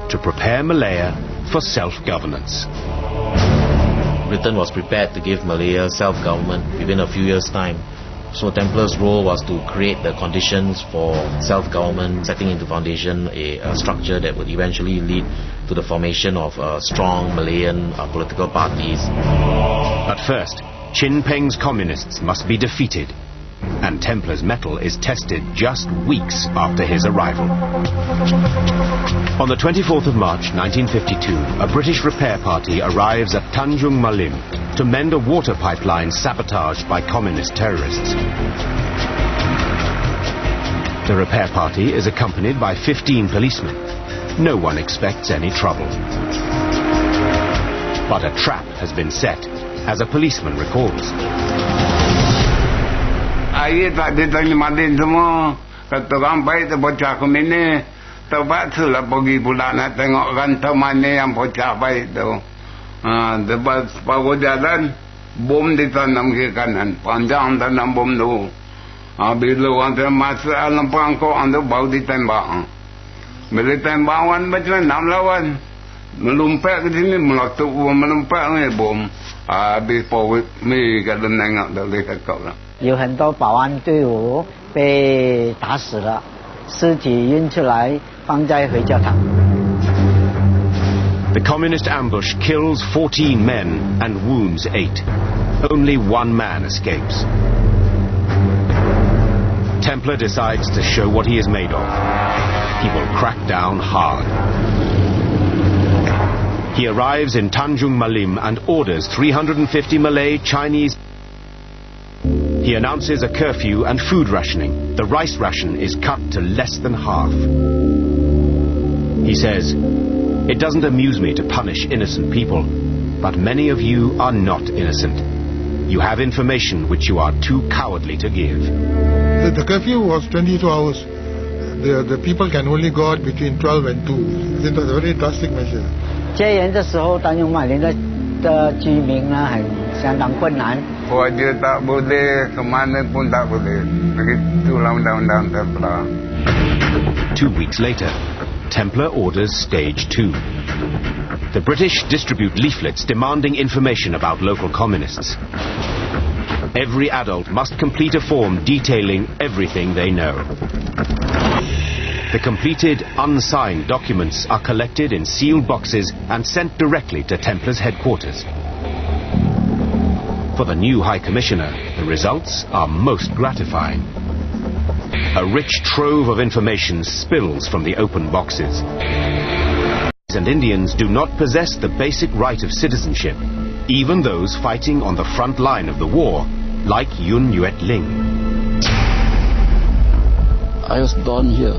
to prepare Malaya for self-governance. Britain was prepared to give Malaya self-government within a few years' time. So Templar's role was to create the conditions for self-government, setting into foundation a structure that would eventually lead to the formation of strong Malayan political parties. But first, Chin Peng's communists must be defeated, and Templar's mettle is tested just weeks after his arrival. On the 24th of March 1952, a British repair party arrives at Tanjung Malim to mend a water pipeline sabotaged by communist terrorists. The repair party is accompanied by 15 policemen. No one expects any trouble. But a trap has been set, as a policeman recalls. Air tak ditanya madin semua. Kata orang baik tu bocah kami ni. Terpaksa lah pergi pula nak tengok rantau mana yang bocah baik tu. Lepas baru jalan, bom ditanam ke kanan. Panjang tanam bom tu. Bila orang tu masuk dalam perangkok tu baru ditembak. Bila tembakan macam mana nak melawan. Melumpat ke sini, meletup melumpat ni bom. Habis pawit mi kalau nengok dah boleh kakak lah. 有很多保安队伍被打死了，尸体运出来放在回教堂。 The communist ambush kills 14 men and wounds 8. Only one man escapes. Templar decides to show what he is made of. He will crack down hard. He arrives in Tanjung Malim and orders 350 Malay Chinese. He announces a curfew and food rationing. The rice ration is cut to less than half. He says, "It doesn't amuse me to punish innocent people, but many of you are not innocent. You have information which you are too cowardly to give." The curfew was 22 hours. The people can only go out between 12 and 2. It was a very drastic measure. 戒严的时候，丹永马林的居民呢，相当困难。 Wajah tak boleh, ke mana pun tak boleh. Begitulah undang-undang Templar. 2 weeks later, Templar orders Stage 2. The British distribute leaflets demanding information about local communists. Every adult must complete a form detailing everything they know. The completed, unsigned documents are collected in sealed boxes and sent directly to Templar's headquarters. For the new High Commissioner, the results are most gratifying. A rich trove of information spills from the open boxes. And Indians do not possess the basic right of citizenship, even those fighting on the front line of the war, like Yun Yuet Ling. I was born here,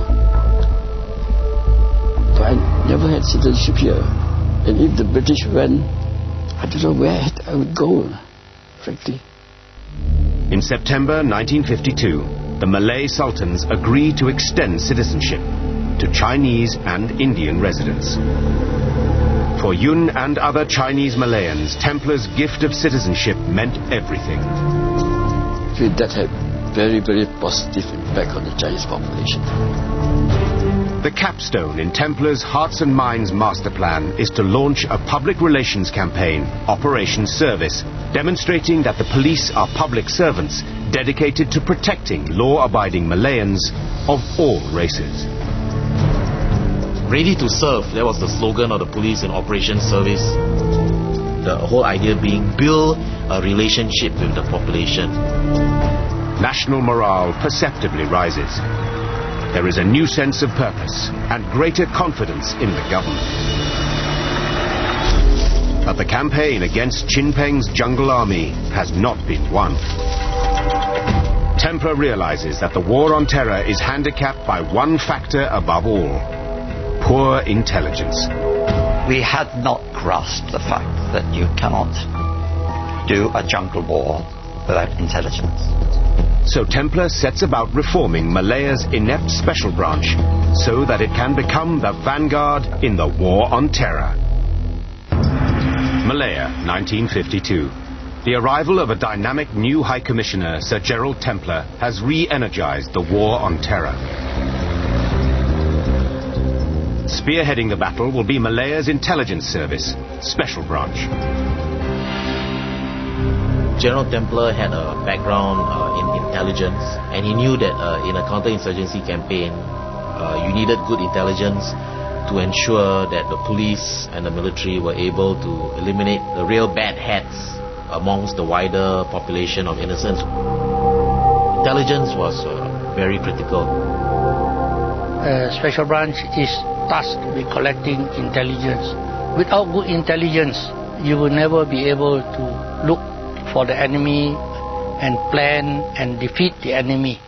but I never had citizenship here. And if the British went, I don't know where I would go, frankly. In September 1952, the Malay Sultans agreed to extend citizenship to Chinese and Indian residents. For Yun and other Chinese Malayans, Templar's gift of citizenship meant everything. That had very, very positive impact on the Chinese population. The capstone in Templar's Hearts and Minds master plan is to launch a public relations campaign, Operation Service, demonstrating that the police are public servants dedicated to protecting law-abiding Malayans of all races. Ready to serve, that was the slogan of the police in Operation Service. The whole idea being build a relationship with the population. National morale perceptibly rises. There is a new sense of purpose and greater confidence in the government. But the campaign against Chin Peng's jungle army has not been won. Templar realizes that the war on terror is handicapped by one factor above all: poor intelligence. We had not grasped the fact that you cannot do a jungle war without intelligence. So Templar sets about reforming Malaya's inept special branch so that it can become the vanguard in the war on terror. Malaya, 1952. The arrival of a dynamic new High Commissioner, Sir Gerald Templar, has re-energized the war on terror. Spearheading the battle will be Malaya's intelligence service, Special Branch. General Templar had a background in intelligence, and he knew that in a counter-insurgency campaign, you needed good intelligence to ensure that the police and the military were able to eliminate the real bad hats amongst the wider population of innocents. Intelligence was very critical. Special Branch is tasked with collecting intelligence. Without good intelligence, you will never be able to look for the enemy and plan and defeat the enemy.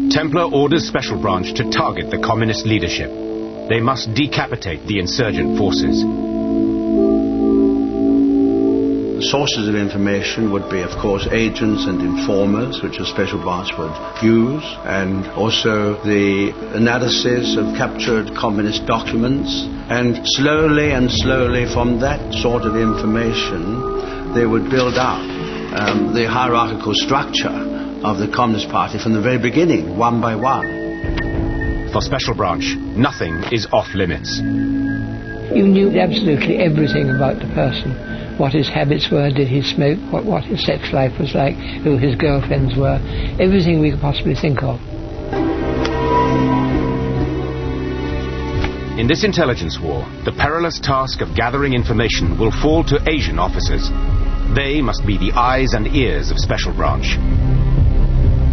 Templar orders Special Branch to target the communist leadership. They must decapitate the insurgent forces. Sources of information would be, of course, agents and informers, which a Special Branch would use, and also the analysis of captured communist documents. And slowly from that sort of information, they would build up the hierarchical structure of the Communist Party from the very beginning, one by one. For Special Branch, nothing is off limits. You knew absolutely everything about the person. What his habits were, did he smoke, what his sex life was like, who his girlfriends were, everything we could possibly think of. In this intelligence war, the perilous task of gathering information will fall to Asian officers. They must be the eyes and ears of Special Branch.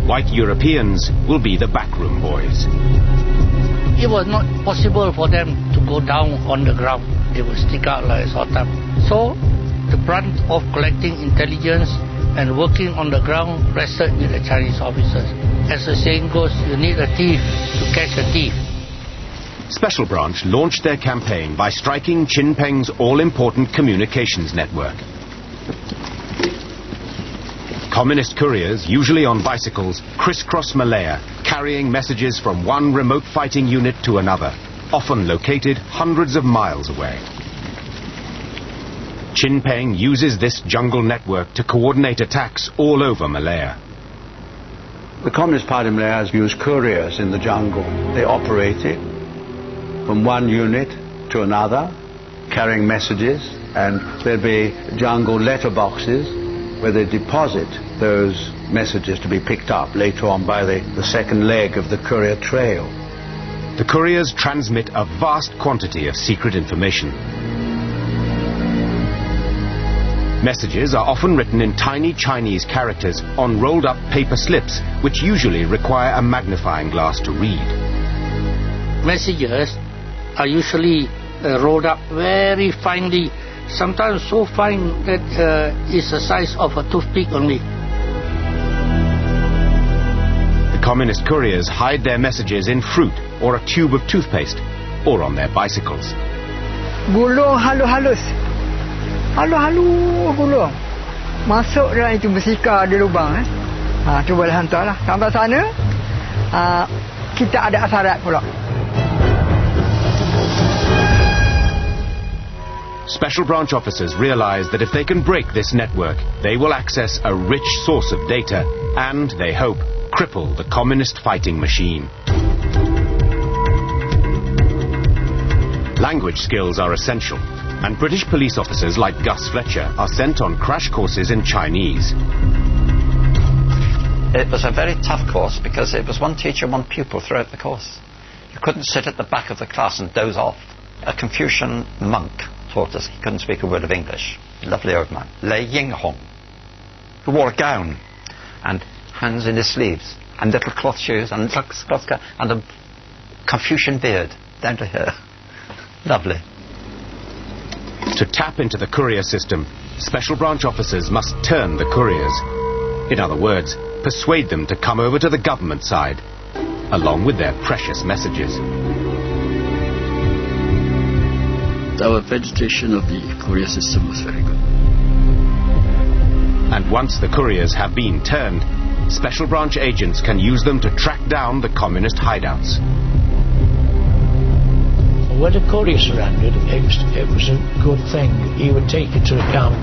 White Europeans will be the backroom boys. It was not possible for them to go down on the ground. They would stick out like a sore thumb. So, the brunt of collecting intelligence and working on the ground rested with the Chinese officers. As the saying goes, you need a thief to catch a thief. Special Branch launched their campaign by striking Chin Peng's all-important communications network. Communist couriers, usually on bicycles, crisscross Malaya, carrying messages from one remote fighting unit to another, often located hundreds of miles away. Chin Peng uses this jungle network to coordinate attacks all over Malaya. The Communist Party of Malaya has used couriers in the jungle. They operated from one unit to another, carrying messages, and there'll be jungle letterboxes where they deposit those messages to be picked up later on by the second leg of the courier trail. The couriers transmit a vast quantity of secret information. Messages are often written in tiny Chinese characters on rolled-up paper slips, which usually require a magnifying glass to read. Messages are usually rolled up very finely, sometimes so fine that it's the size of a toothpick only. The communist couriers hide their messages in fruit or a tube of toothpaste or on their bicycles. Gulung halus-halus. Halus-halus gulung. Masuk dalam itu bersika di lubang. Tu boleh hantarlah. Sampai sana, kita ada asarat pula. Special Branch officers realize that if they can break this network, they will access a rich source of data and, they hope, cripple the communist fighting machine. Language skills are essential, and British police officers like Gus Fletcher are sent on crash courses in Chinese. It was a very tough course because it was one teacher, one pupil throughout the course. You couldn't sit at the back of the class and doze off. A Confucian monk taught us. He couldn't speak a word of English. Lovely old man. Lei Yinghong, who wore a gown and hands in his sleeves and little cloth shoes and cloth gown and a Confucian beard down to here. Lovely. To tap into the courier system, Special Branch officers must turn the couriers. In other words, persuade them to come over to the government side, along with their precious messages. Our penetration of the courier system was very good. And once the couriers have been turned, Special Branch agents can use them to track down the communist hideouts. When the courier surrendered, it was a good thing. He would take it to the camp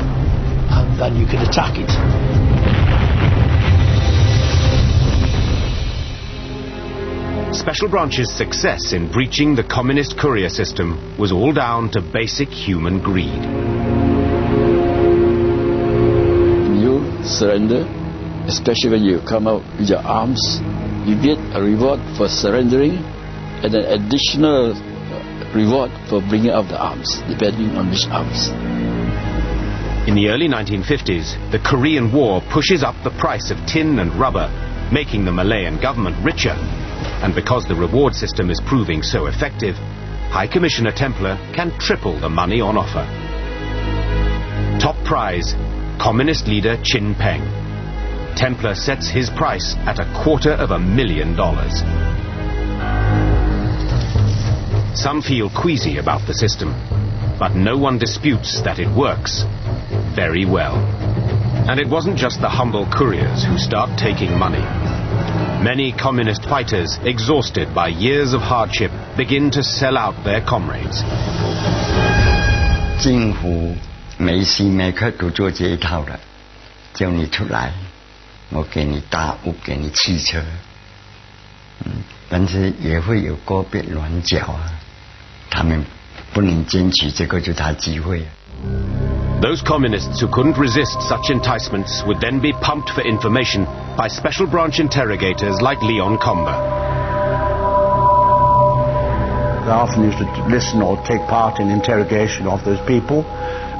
and then you could attack it. Special Branch's success in breaching the communist courier system was all down to basic human greed. You surrender, especially when you come out with your arms, you get a reward for surrendering and an additional reward for bringing out the arms, depending on which arms. In the early 1950s, the Korean War pushes up the price of tin and rubber, making the Malayan government richer. And because the reward system is proving so effective, High Commissioner Templer can triple the money on offer. Top prize, Communist leader Chin Peng. Templer sets his price at $250,000. Some feel queasy about the system, but no one disputes that it works very well. And it wasn't just the humble couriers who start taking money. Many communist fighters, exhausted by years of hardship, begin to sell out their comrades. 政府每时每刻都做这一套的，叫你出来，我给你大屋，给你汽车，但是也会有个别软脚啊，他们不能坚持这个就他机会。 Those communists who couldn't resist such enticements would then be pumped for information by Special Branch interrogators like Leon Comber. They often used to listen or take part in interrogation of those people,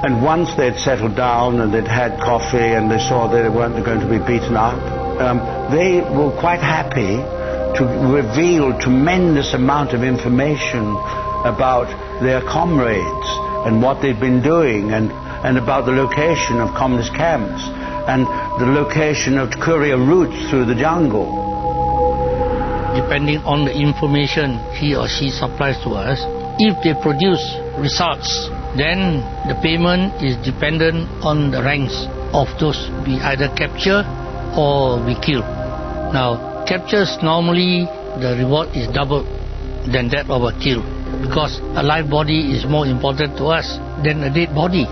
and once they'd settled down and they'd had coffee and they saw that they weren't going to be beaten up, they were quite happy to reveal tremendous amount of information about their comrades and what they'd been doing and about the location of communist camps and the location of courier routes through the jungle. Depending on the information he or she supplies to us, if they produce results, then the payment is dependent on the ranks of those we either capture or we kill. Now, captures normally the reward is double than that of a kill, because a live body is more important to us than a dead body.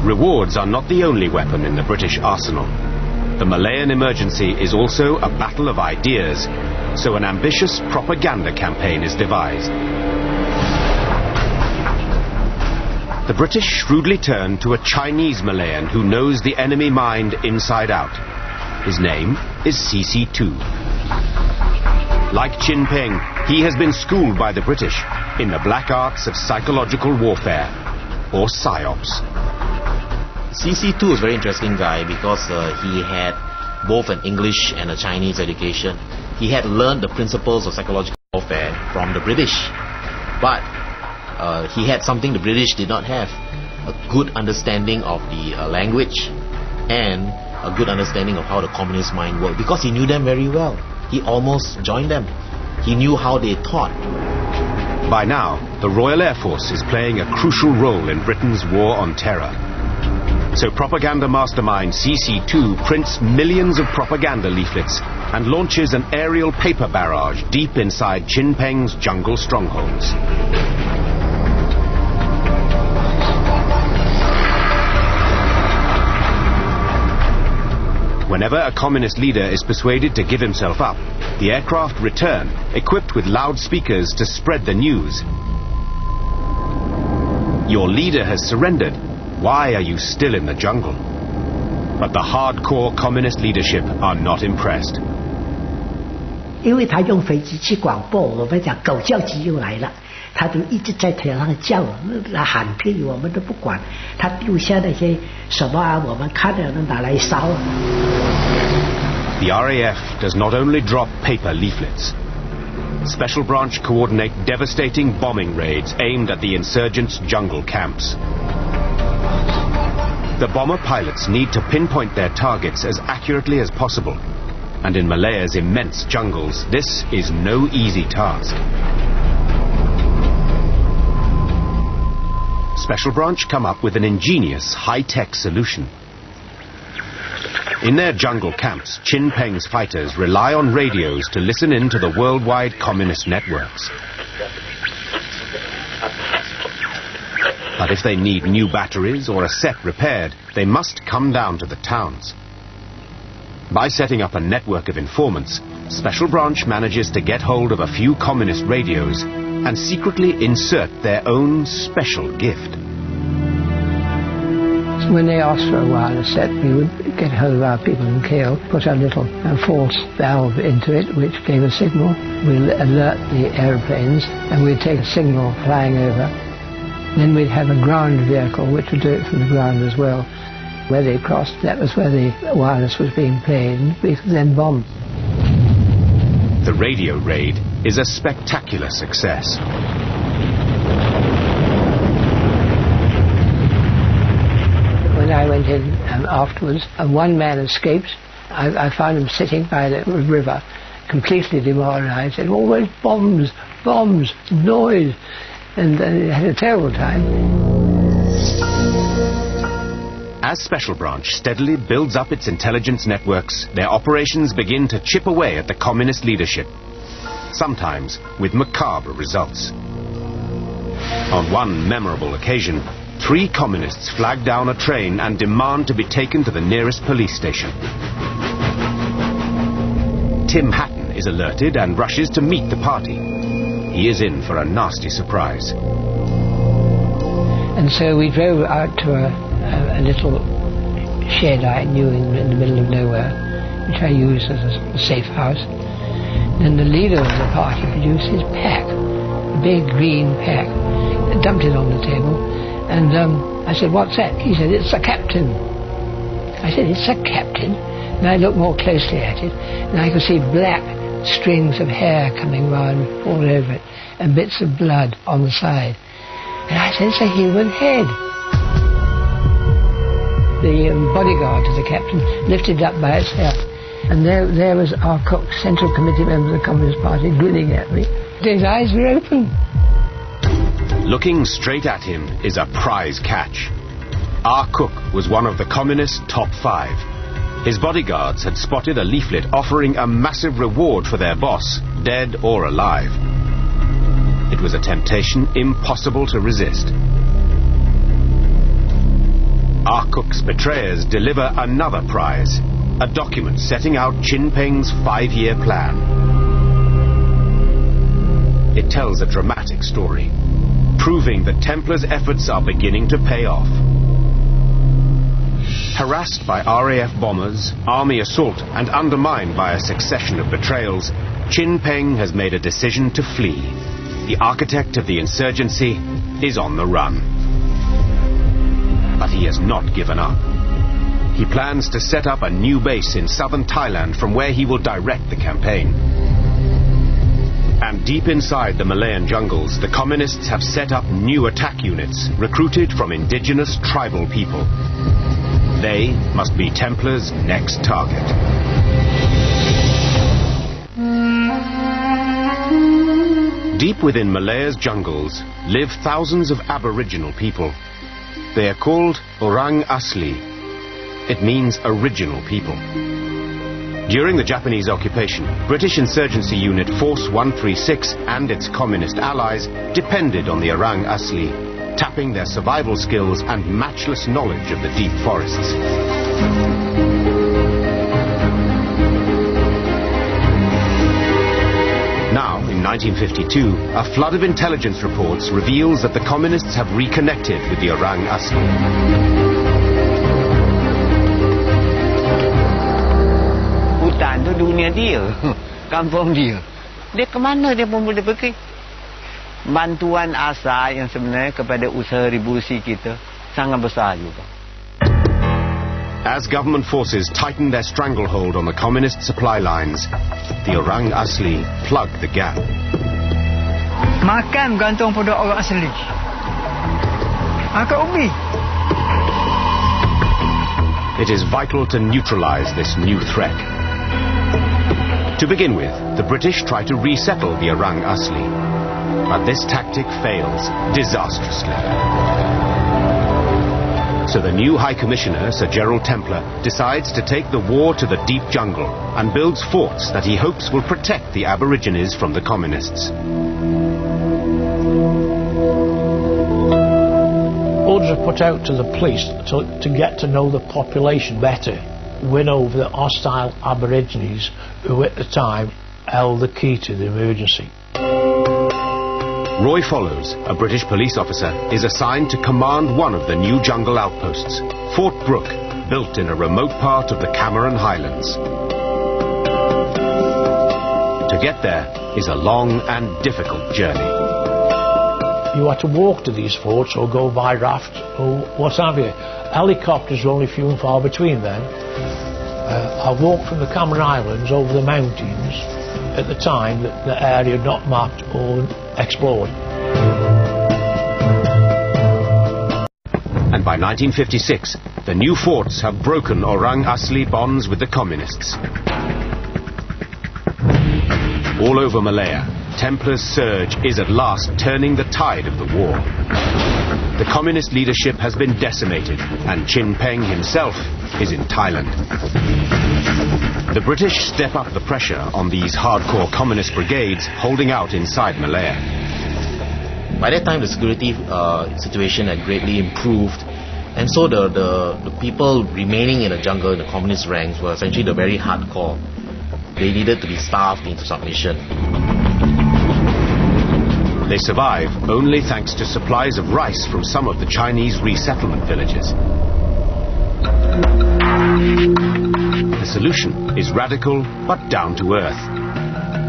Rewards are not the only weapon in the British arsenal. The Malayan emergency is also a battle of ideas, so an ambitious propaganda campaign is devised. The British shrewdly turn to a Chinese Malayan who knows the enemy mind inside out. His name is CC2. Like Chin Peng, he has been schooled by the British in the black arts of psychological warfare, or PSYOPs. CC2 is a very interesting guy because he had both an English and a Chinese education. He had learned the principles of psychological warfare from the British, but he had something the British did not have: a good understanding of the language and a good understanding of how the communist mind worked, because he knew them very well. He almost joined them. He knew how they thought. By now, the Royal Air Force is playing a crucial role in Britain's war on terror. So propaganda mastermind CC2 prints millions of propaganda leaflets and launches an aerial paper barrage deep inside Chin Peng's jungle strongholds. Whenever a communist leader is persuaded to give himself up, the aircraft return, equipped with loudspeakers to spread the news. Your leader has surrendered. Why are you still in the jungle? But the hardcore communist leadership are not impressed. 因为他用飞机去广播，我们讲狗叫机又来了，他就一直在天上叫，那喊屁我们都不管，他丢下那些什么啊，我们看着拿来烧啊。The RAF does not only drop paper leaflets. Special Branch coordinate devastating bombing raids aimed at the insurgents' jungle camps. The bomber pilots need to pinpoint their targets as accurately as possible. And in Malaya's immense jungles, this is no easy task. Special Branch come up with an ingenious, high-tech solution. In their jungle camps, Chin Peng's fighters rely on radios to listen in to the worldwide communist networks. But if they need new batteries or a set repaired, they must come down to the towns. By setting up a network of informants, Special Branch manages to get hold of a few communist radios and secretly insert their own special gift. When they asked for a wireless set, we would get hold of our people in KL, put a little false valve into it, which gave a signal. We'd alert the aeroplanes, and we'd take a signal flying over. Then we'd have a ground vehicle, which would do it from the ground as well. Where they crossed, that was where the wireless was being played, and we could then bomb. The radio raid is a spectacular success. When I went in afterwards, one man escaped. I found him sitting by the river, completely demoralized, and always bombs, bombs, noise, and he had a terrible time. As Special Branch steadily builds up its intelligence networks, their operations begin to chip away at the communist leadership, sometimes with macabre results. On one memorable occasion, 3 communists flag down a train and demand to be taken to the nearest police station. Tim Hatton is alerted and rushes to meet the party. He is in for a nasty surprise. And so we drove out to a little shed I knew in the middle of nowhere, which I used as a safe house. Then the leader of the party produced his pack, a big green pack, dumped it on the table, and I said, "What's that?" He said, "It's a captain." I said, "It's a captain?" And I looked more closely at it, and I could see black strings of hair coming round all over it, and bits of blood on the side. And I said, "It's a human head." The bodyguard to the captain lifted up by its hair, and there was our cook, Central Committee member of the Communist Party, grinning at me. His eyes were open. Looking straight at him is a prize catch. Our cook was one of the communists' top 5. His bodyguards had spotted a leaflet offering a massive reward for their boss, dead or alive. It was a temptation impossible to resist. Our cook's betrayers deliver another prize, a document setting out Chin Peng's 5-year plan. It tells a dramatic story, proving that Templars' efforts are beginning to pay off. Harassed by RAF bombers, army assault, and undermined by a succession of betrayals, Chin Peng has made a decision to flee. The architect of the insurgency is on the run. But he has not given up. He plans to set up a new base in southern Thailand from where he will direct the campaign. And deep inside the Malayan jungles, the communists have set up new attack units recruited from indigenous tribal people. They must be Templars' next target. Deep within Malaya's jungles live thousands of Aboriginal people. They are called Orang Asli. It means original people. During the Japanese occupation, British insurgency unit Force 136 and its communist allies depended on the Orang Asli, tapping their survival skills and matchless knowledge of the deep forests. Now, in 1952, a flood of intelligence reports reveals that the communists have reconnected with the Orang Asli. Hutan itu dunia dia, kampung dia. Dia ke mana dia pun boleh pergi. Bantuan asal yang sebenarnya kepada usaha revolusi kita sangat besar juga. As government forces tighten their stranglehold on the communist supply lines, the Orang Asli plug the gap. Makan gantung pada orang asli. Angkat ubi. It is vital to neutralize this new threat. To begin with, the British try to resettle the Orang Asli. But this tactic fails disastrously. So the new High Commissioner, Sir Gerald Templar, decides to take the war to the deep jungle and builds forts that he hopes will protect the Aborigines from the communists. Orders are put out to the police to get to know the population better, win over the hostile Aborigines who at the time held the key to the emergency. Roy Follows, a British police officer, is assigned to command one of the new jungle outposts, Fort Brooke, built in a remote part of the Cameron Highlands. To get there is a long and difficult journey. You had to walk to these forts or go by raft or what have you. Helicopters were only few and far between then. I walked from the Cameron Islands over the mountains at the time that the area had not mapped or explored. And by 1956, the new forts have broken Orang Asli bonds with the communists. All over Malaya, Templars' surge is at last turning the tide of the war. The communist leadership has been decimated, and Chin Peng himself is in Thailand. The British step up the pressure on these hardcore communist brigades holding out inside Malaya. By that time, the security situation had greatly improved, and so the people remaining in the jungle, in the communist ranks, were essentially the very hardcore. They needed to be starved into submission. They survive only thanks to supplies of rice from some of the Chinese resettlement villages. The solution is radical but down to earth.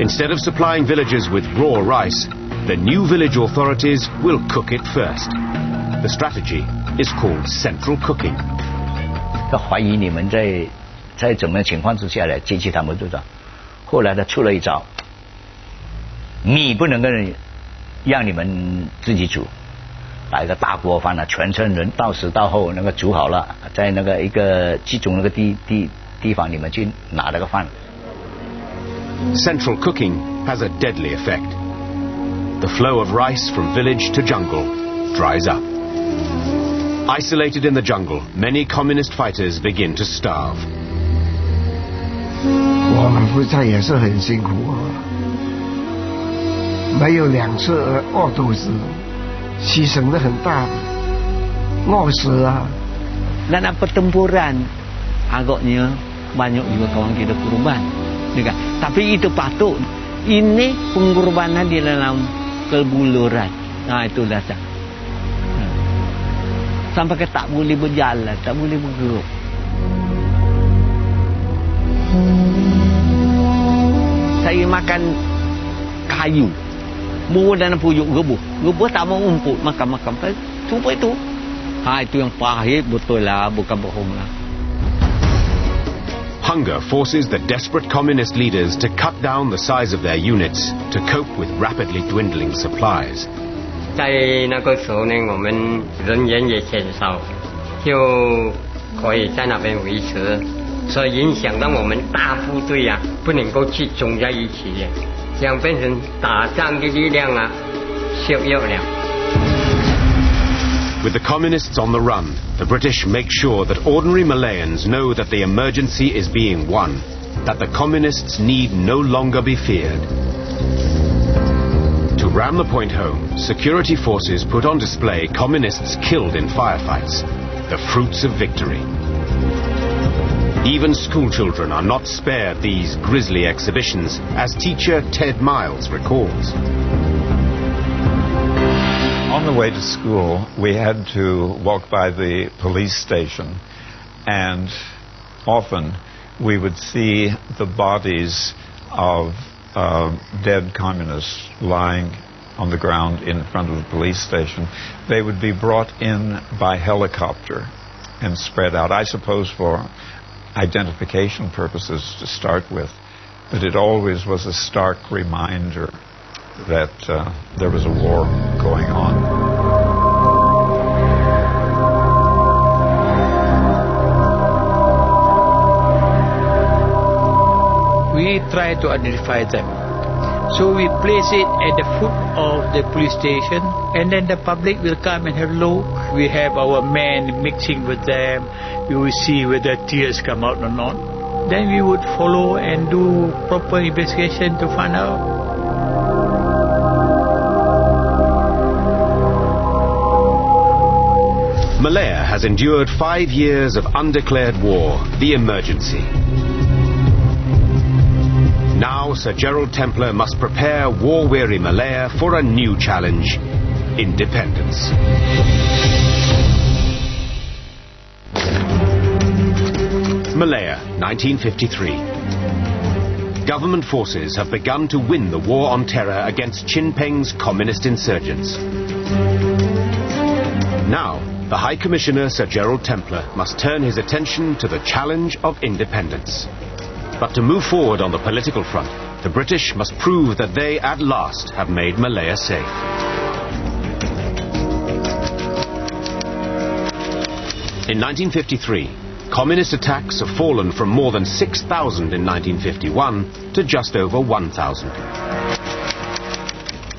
Instead of supplying villagers with raw rice, the new village authorities will cook it first. The strategy is called central cooking. 他怀疑你们在怎么情况之下来激起他们这种，后来他出了一招，米不能够让你们自己煮，把一个大锅放了，全村人到时到后那个煮好了，在那个一个集中那个地方，你们去拿那个饭。Central cooking has a deadly effect. The flow of rice from village to jungle dries up. Isolated in the jungle, many communist fighters begin to starve. 我们夫妻也是很辛苦啊，没有2次饿肚子，牺牲得很大，饿死啊。Dan pertempuran agaknya banyak juga kawan kita korban. Tapi itu patut. Ini pengorbanan di dalam kebuluran. Nah itu dasar. Sampai ke tak boleh berjalan, tak boleh bergerak. Saya makan kayu, buah dan puyuk gebuh. Gebuh tak mau umput, makan-makan. Cuba itu. Itu yang pahit betul lah, bukan bohong lah. Hunger forces the desperate communist leaders to cut down the size of their units to cope with rapidly dwindling supplies. 在那个时候呢，我们人员也减少，就可以在那边维持，所以影响到我们大部队啊，不能够集中在一起，这样变成打仗的力量啊削弱了。With the communists on the run, the British make sure that ordinary Malayans know that the emergency is being won, that the communists need no longer be feared. To ram the point home, security forces put on display communists killed in firefights, the fruits of victory. Even school children are not spared these grisly exhibitions, as teacher Ted Miles recalls. On the way to school, we had to walk by the police station, and often we would see the bodies of dead communists lying on the ground in front of the police station. They would be brought in by helicopter and spread out, I suppose for identification purposes to start with, but it always was a stark reminder that there was a war going on. We try to identify them So we place it at the foot of the police station, and then the public will come and have a look. We have our men mixing with them. We will see whether tears come out or not. Then we would follow and do proper investigation to find out. Malaya has endured 5 years of undeclared war, the Emergency. Now Sir Gerald Templar must prepare war-weary Malaya for a new challenge: independence. Malaya, 1953. Government forces have begun to win the war on terror against Chin Peng's communist insurgents. Now, the High Commissioner Sir Gerald Templar must turn his attention to the challenge of independence. But to move forward on the political front, the British must prove that they at last have made Malaya safe. In 1953, communist attacks have fallen from more than 6,000 in 1951 to just over 1,000.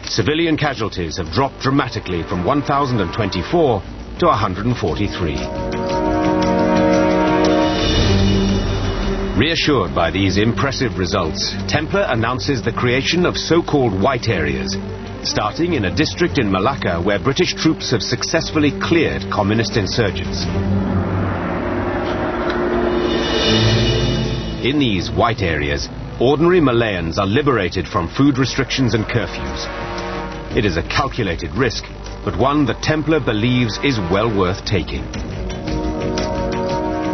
Civilian casualties have dropped dramatically from 1,024 to 143. Reassured by these impressive results, Templar announces the creation of so-called white areas, starting in a district in Malacca where British troops have successfully cleared communist insurgents. In these white areas, ordinary Malayans are liberated from food restrictions and curfews. It is a calculated risk, but one that Templar believes is well worth taking.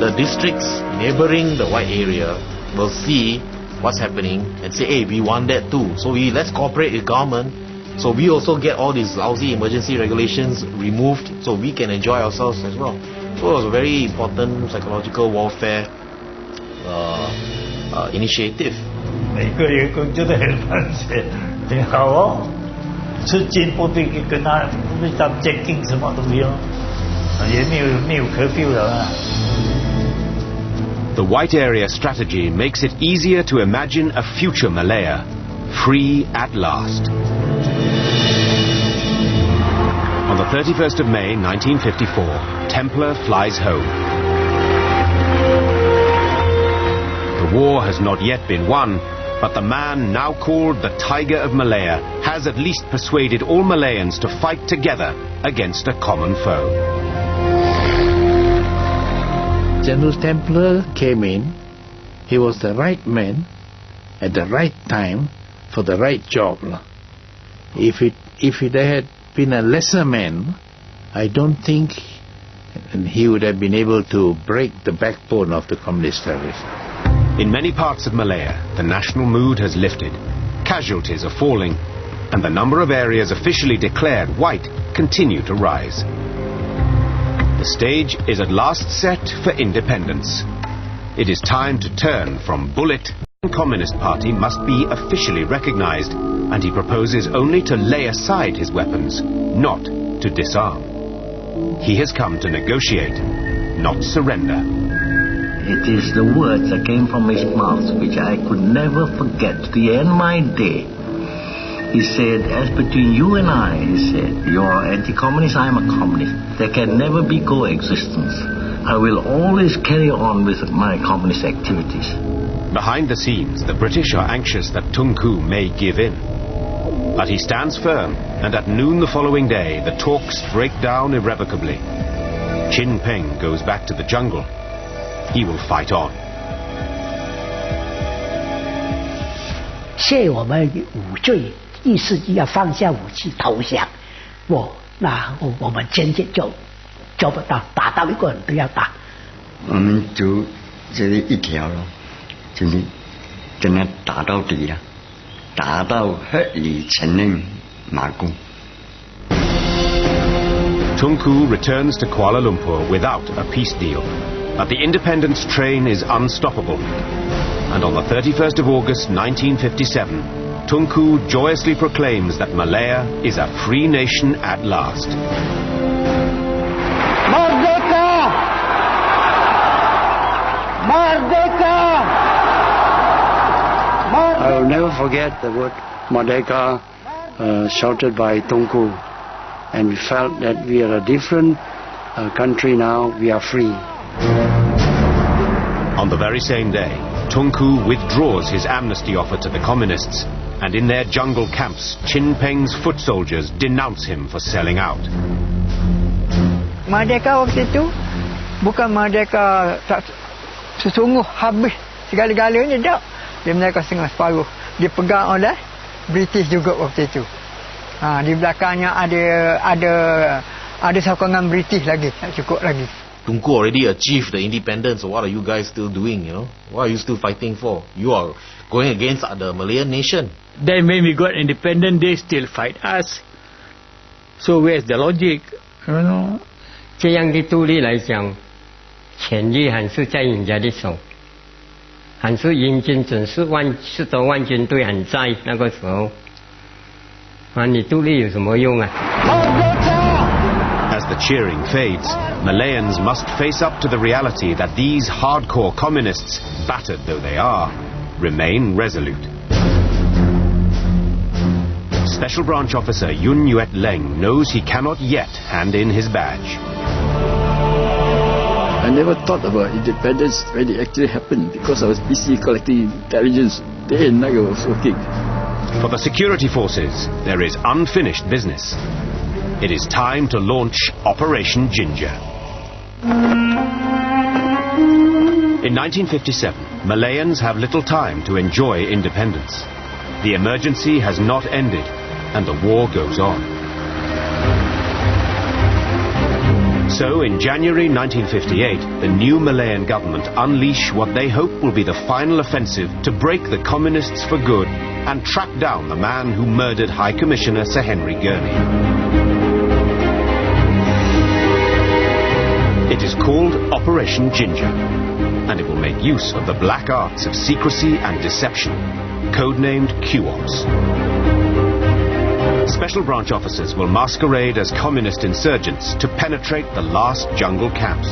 The districts neighboring the white area will see what's happening and say, hey, we want that too. So let's cooperate with government. So we also get all these lousy emergency regulations removed so we can enjoy ourselves as well. So it was a very important psychological warfare initiative. 每个员工觉得很放心，挺好哦。吃进不必跟他不必当监禁什么都不用，也没有 curfew 了啊。The white area strategy makes it easier to imagine a future Malaya, free at last. On the 31st of May 1954, Templar flies home. The war has not yet been won, but the man now called the Tiger of Malaya has at least persuaded all Malayans to fight together against a common foe. General Templar came in. He was the right man at the right time for the right job. If it had been a lesser man, I don't think he would have been able to break the backbone of the communist terrorists. In many parts of Malaya, the national mood has lifted. Casualties are falling, and the number of areas officially declared white continue to rise. The stage is at last set for independence. It is time to turn from bullet. The Communist Party must be officially recognized, and he proposes only to lay aside his weapons, not to disarm. He has come to negotiate, not surrender. It is the words that came from his mouth which I could never forget to the end of my day. He said, as between you and I, he said, you are anti-communist, I am a communist. There can never be coexistence. I will always carry on with my communist activities. Behind the scenes, the British are anxious that Tunku may give in. But he stands firm, and at noon the following day, the talks break down irrevocably. Chin Peng goes back to the jungle. He will fight on. 谢我们无罪，意思要放下武器投降。那我们坚决就做不到，打到一个人都要打。我们就这一条咯，就是真的打到底了，打到合理承认马共。Tunku returns to Kuala Lumpur without a peace deal. But the independence train is unstoppable. And on the 31st of August 1957, Tunku joyously proclaims that Malaya is a free nation at last. Merdeka! Merdeka! I will never forget the word Merdeka shouted by Tunku, and we felt that we are a different country now. We are free. On the very same day, Tunku withdraws his amnesty offer to the communists, and in their jungle camps, Chin Peng's foot soldiers denounce him for selling out. Merdeka waktu itu bukan merdeka tak sesungguh habis segala-galanya, tak. Dia merdeka setengah separuh. Dia pegang oleh British juga waktu itu. Di belakangnya ada sokongan British lagi, tak cukup lagi. Tunku already achieved the independence, so what are you guys still doing, you know? What are you still fighting for? You are going against the Malayan nation. Then when we got independent, they still fight us. So where's the logic? You know? 这样的独立来讲，权力还是在人家的手，还是英军准是10多万军队还在那个时候，你独立有什么用啊？ As the cheering fades, Malayans must face up to the reality that these hardcore communists, battered though they are, remain resolute. Special Branch Officer Yun Yuet Leng knows he cannot yet hand in his badge. I never thought about independence when it actually happened because I was busy collecting intelligence. Day and night I was working. For the security forces, there is unfinished business. It is time to launch Operation Ginger. In 1957, Malayans have little time to enjoy independence. The emergency has not ended, and the war goes on. So, in January 1958, the new Malayan government unleash what they hope will be the final offensive to break the communists for good and track down the man who murdered High Commissioner Sir Henry Gurney. It is called Operation Ginger, and it will make use of the black arts of secrecy and deception, codenamed Q-Ops. Special Branch officers will masquerade as communist insurgents to penetrate the last jungle camps.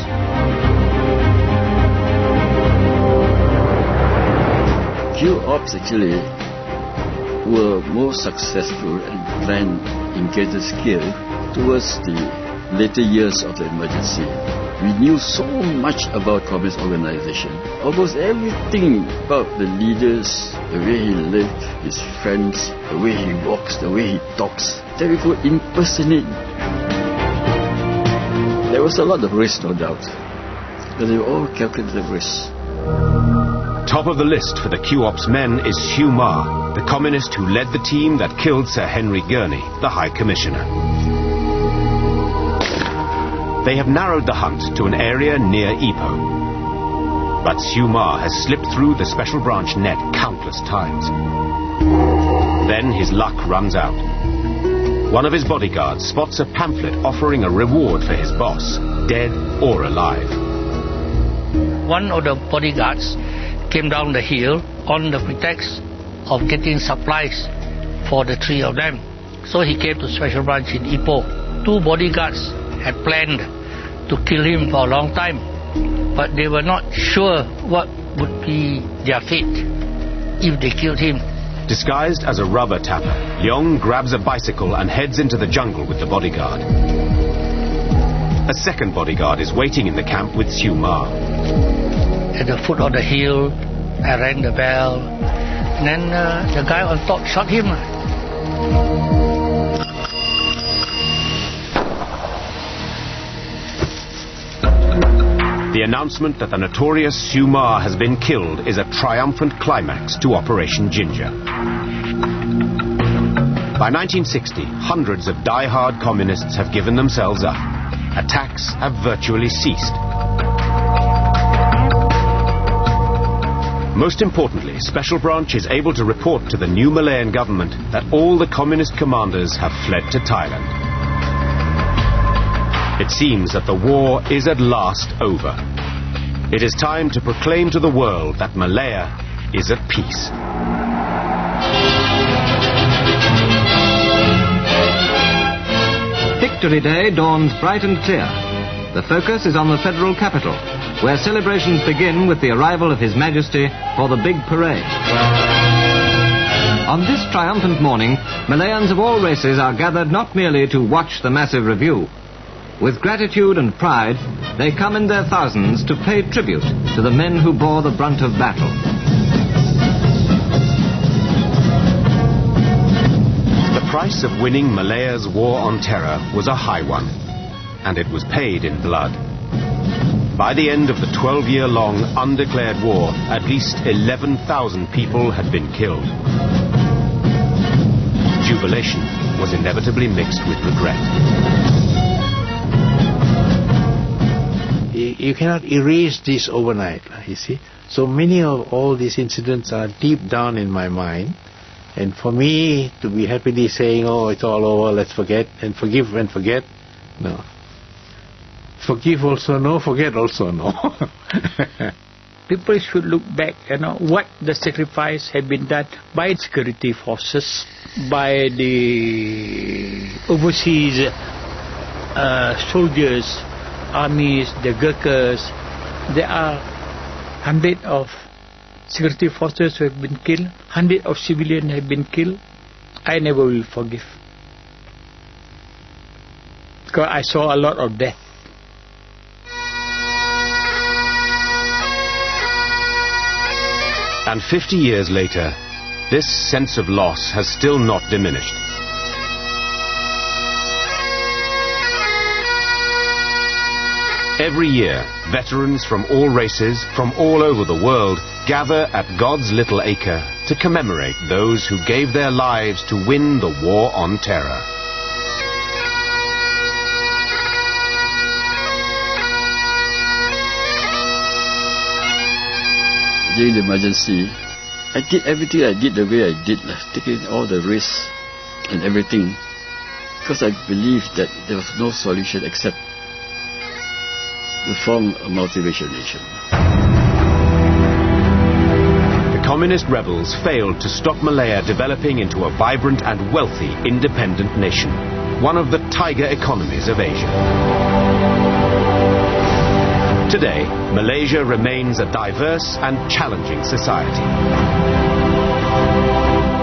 Q-Ops actually were more successful and planned in greater scale towards the later years of the emergency. We knew so much about communist organization. Almost everything about the leaders, the way he lived, his friends, the way he walks, the way he talks, that we could impersonate. There was a lot of risk, no doubt, but they were all calculated risks. Top of the list for the Q-Ops men is Hugh Ma, the communist who led the team that killed Sir Henry Gurney, the High Commissioner. They have narrowed the hunt to an area near Ipoh. But Hugh Ma has slipped through the Special Branch net countless times. Then his luck runs out. One of his bodyguards spots a pamphlet offering a reward for his boss, dead or alive. One of the bodyguards came down the hill on the pretext of getting supplies for the three of them. So he came to Special Branch in Ipoh. Two bodyguards had planned to kill him for a long time, but they were not sure what would be their fate if they killed him. Disguised as a rubber tapper, Leong grabs a bicycle and heads into the jungle with the bodyguard. A second bodyguard is waiting in the camp with Hugh Ma. At the foot of the hill, I rang the bell, and then the guy on top shot him. The announcement that the notorious Hugh Ma has been killed is a triumphant climax to Operation Ginger. By 1960, hundreds of die-hard communists have given themselves up. Attacks have virtually ceased. Most importantly, Special Branch is able to report to the new Malayan government that all the communist commanders have fled to Thailand. It seems that the war is at last over. It is time to proclaim to the world that Malaya is at peace. Victory Day dawns bright and clear. The focus is on the federal capital, where celebrations begin with the arrival of His Majesty for the big parade. On this triumphant morning, Malayans of all races are gathered not merely to watch the massive review. With gratitude and pride, they come in their thousands to pay tribute to the men who bore the brunt of battle. The price of winning Malaya's war on terror was a high one, and it was paid in blood. By the end of the 12-year-long undeclared war, at least 11,000 people had been killed. Jubilation was inevitably mixed with regret. You cannot erase this overnight, you see. So many of all these incidents are deep down in my mind. And for me to be happily saying, oh, it's all over, let's forget, and forgive and forget, no. Forgive also no, forget also no. People should look back, what the sacrifice had been done by security forces, by the overseas soldiers, armies, the Gurkhas. There are hundreds of security forces who have been killed, hundreds of civilians have been killed. I never will forgive, because I saw a lot of death. And 50 years later, this sense of loss has still not diminished. Every year, veterans from all races, from all over the world, gather at God's Little Acre to commemorate those who gave their lives to win the war on terror. During the emergency, I did everything I did the way I did, taking all the risks and everything, because I believed that there was no solution except to form a multiracial nation. The communist rebels failed to stop Malaya developing into a vibrant and wealthy independent nation, one of the tiger economies of Asia. Today, Malaysia remains a diverse and challenging society.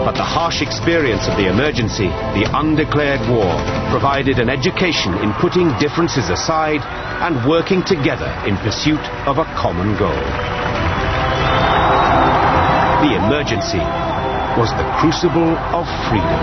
But the harsh experience of the emergency, the undeclared war, provided an education in putting differences aside and working together in pursuit of a common goal. The emergency was the crucible of freedom.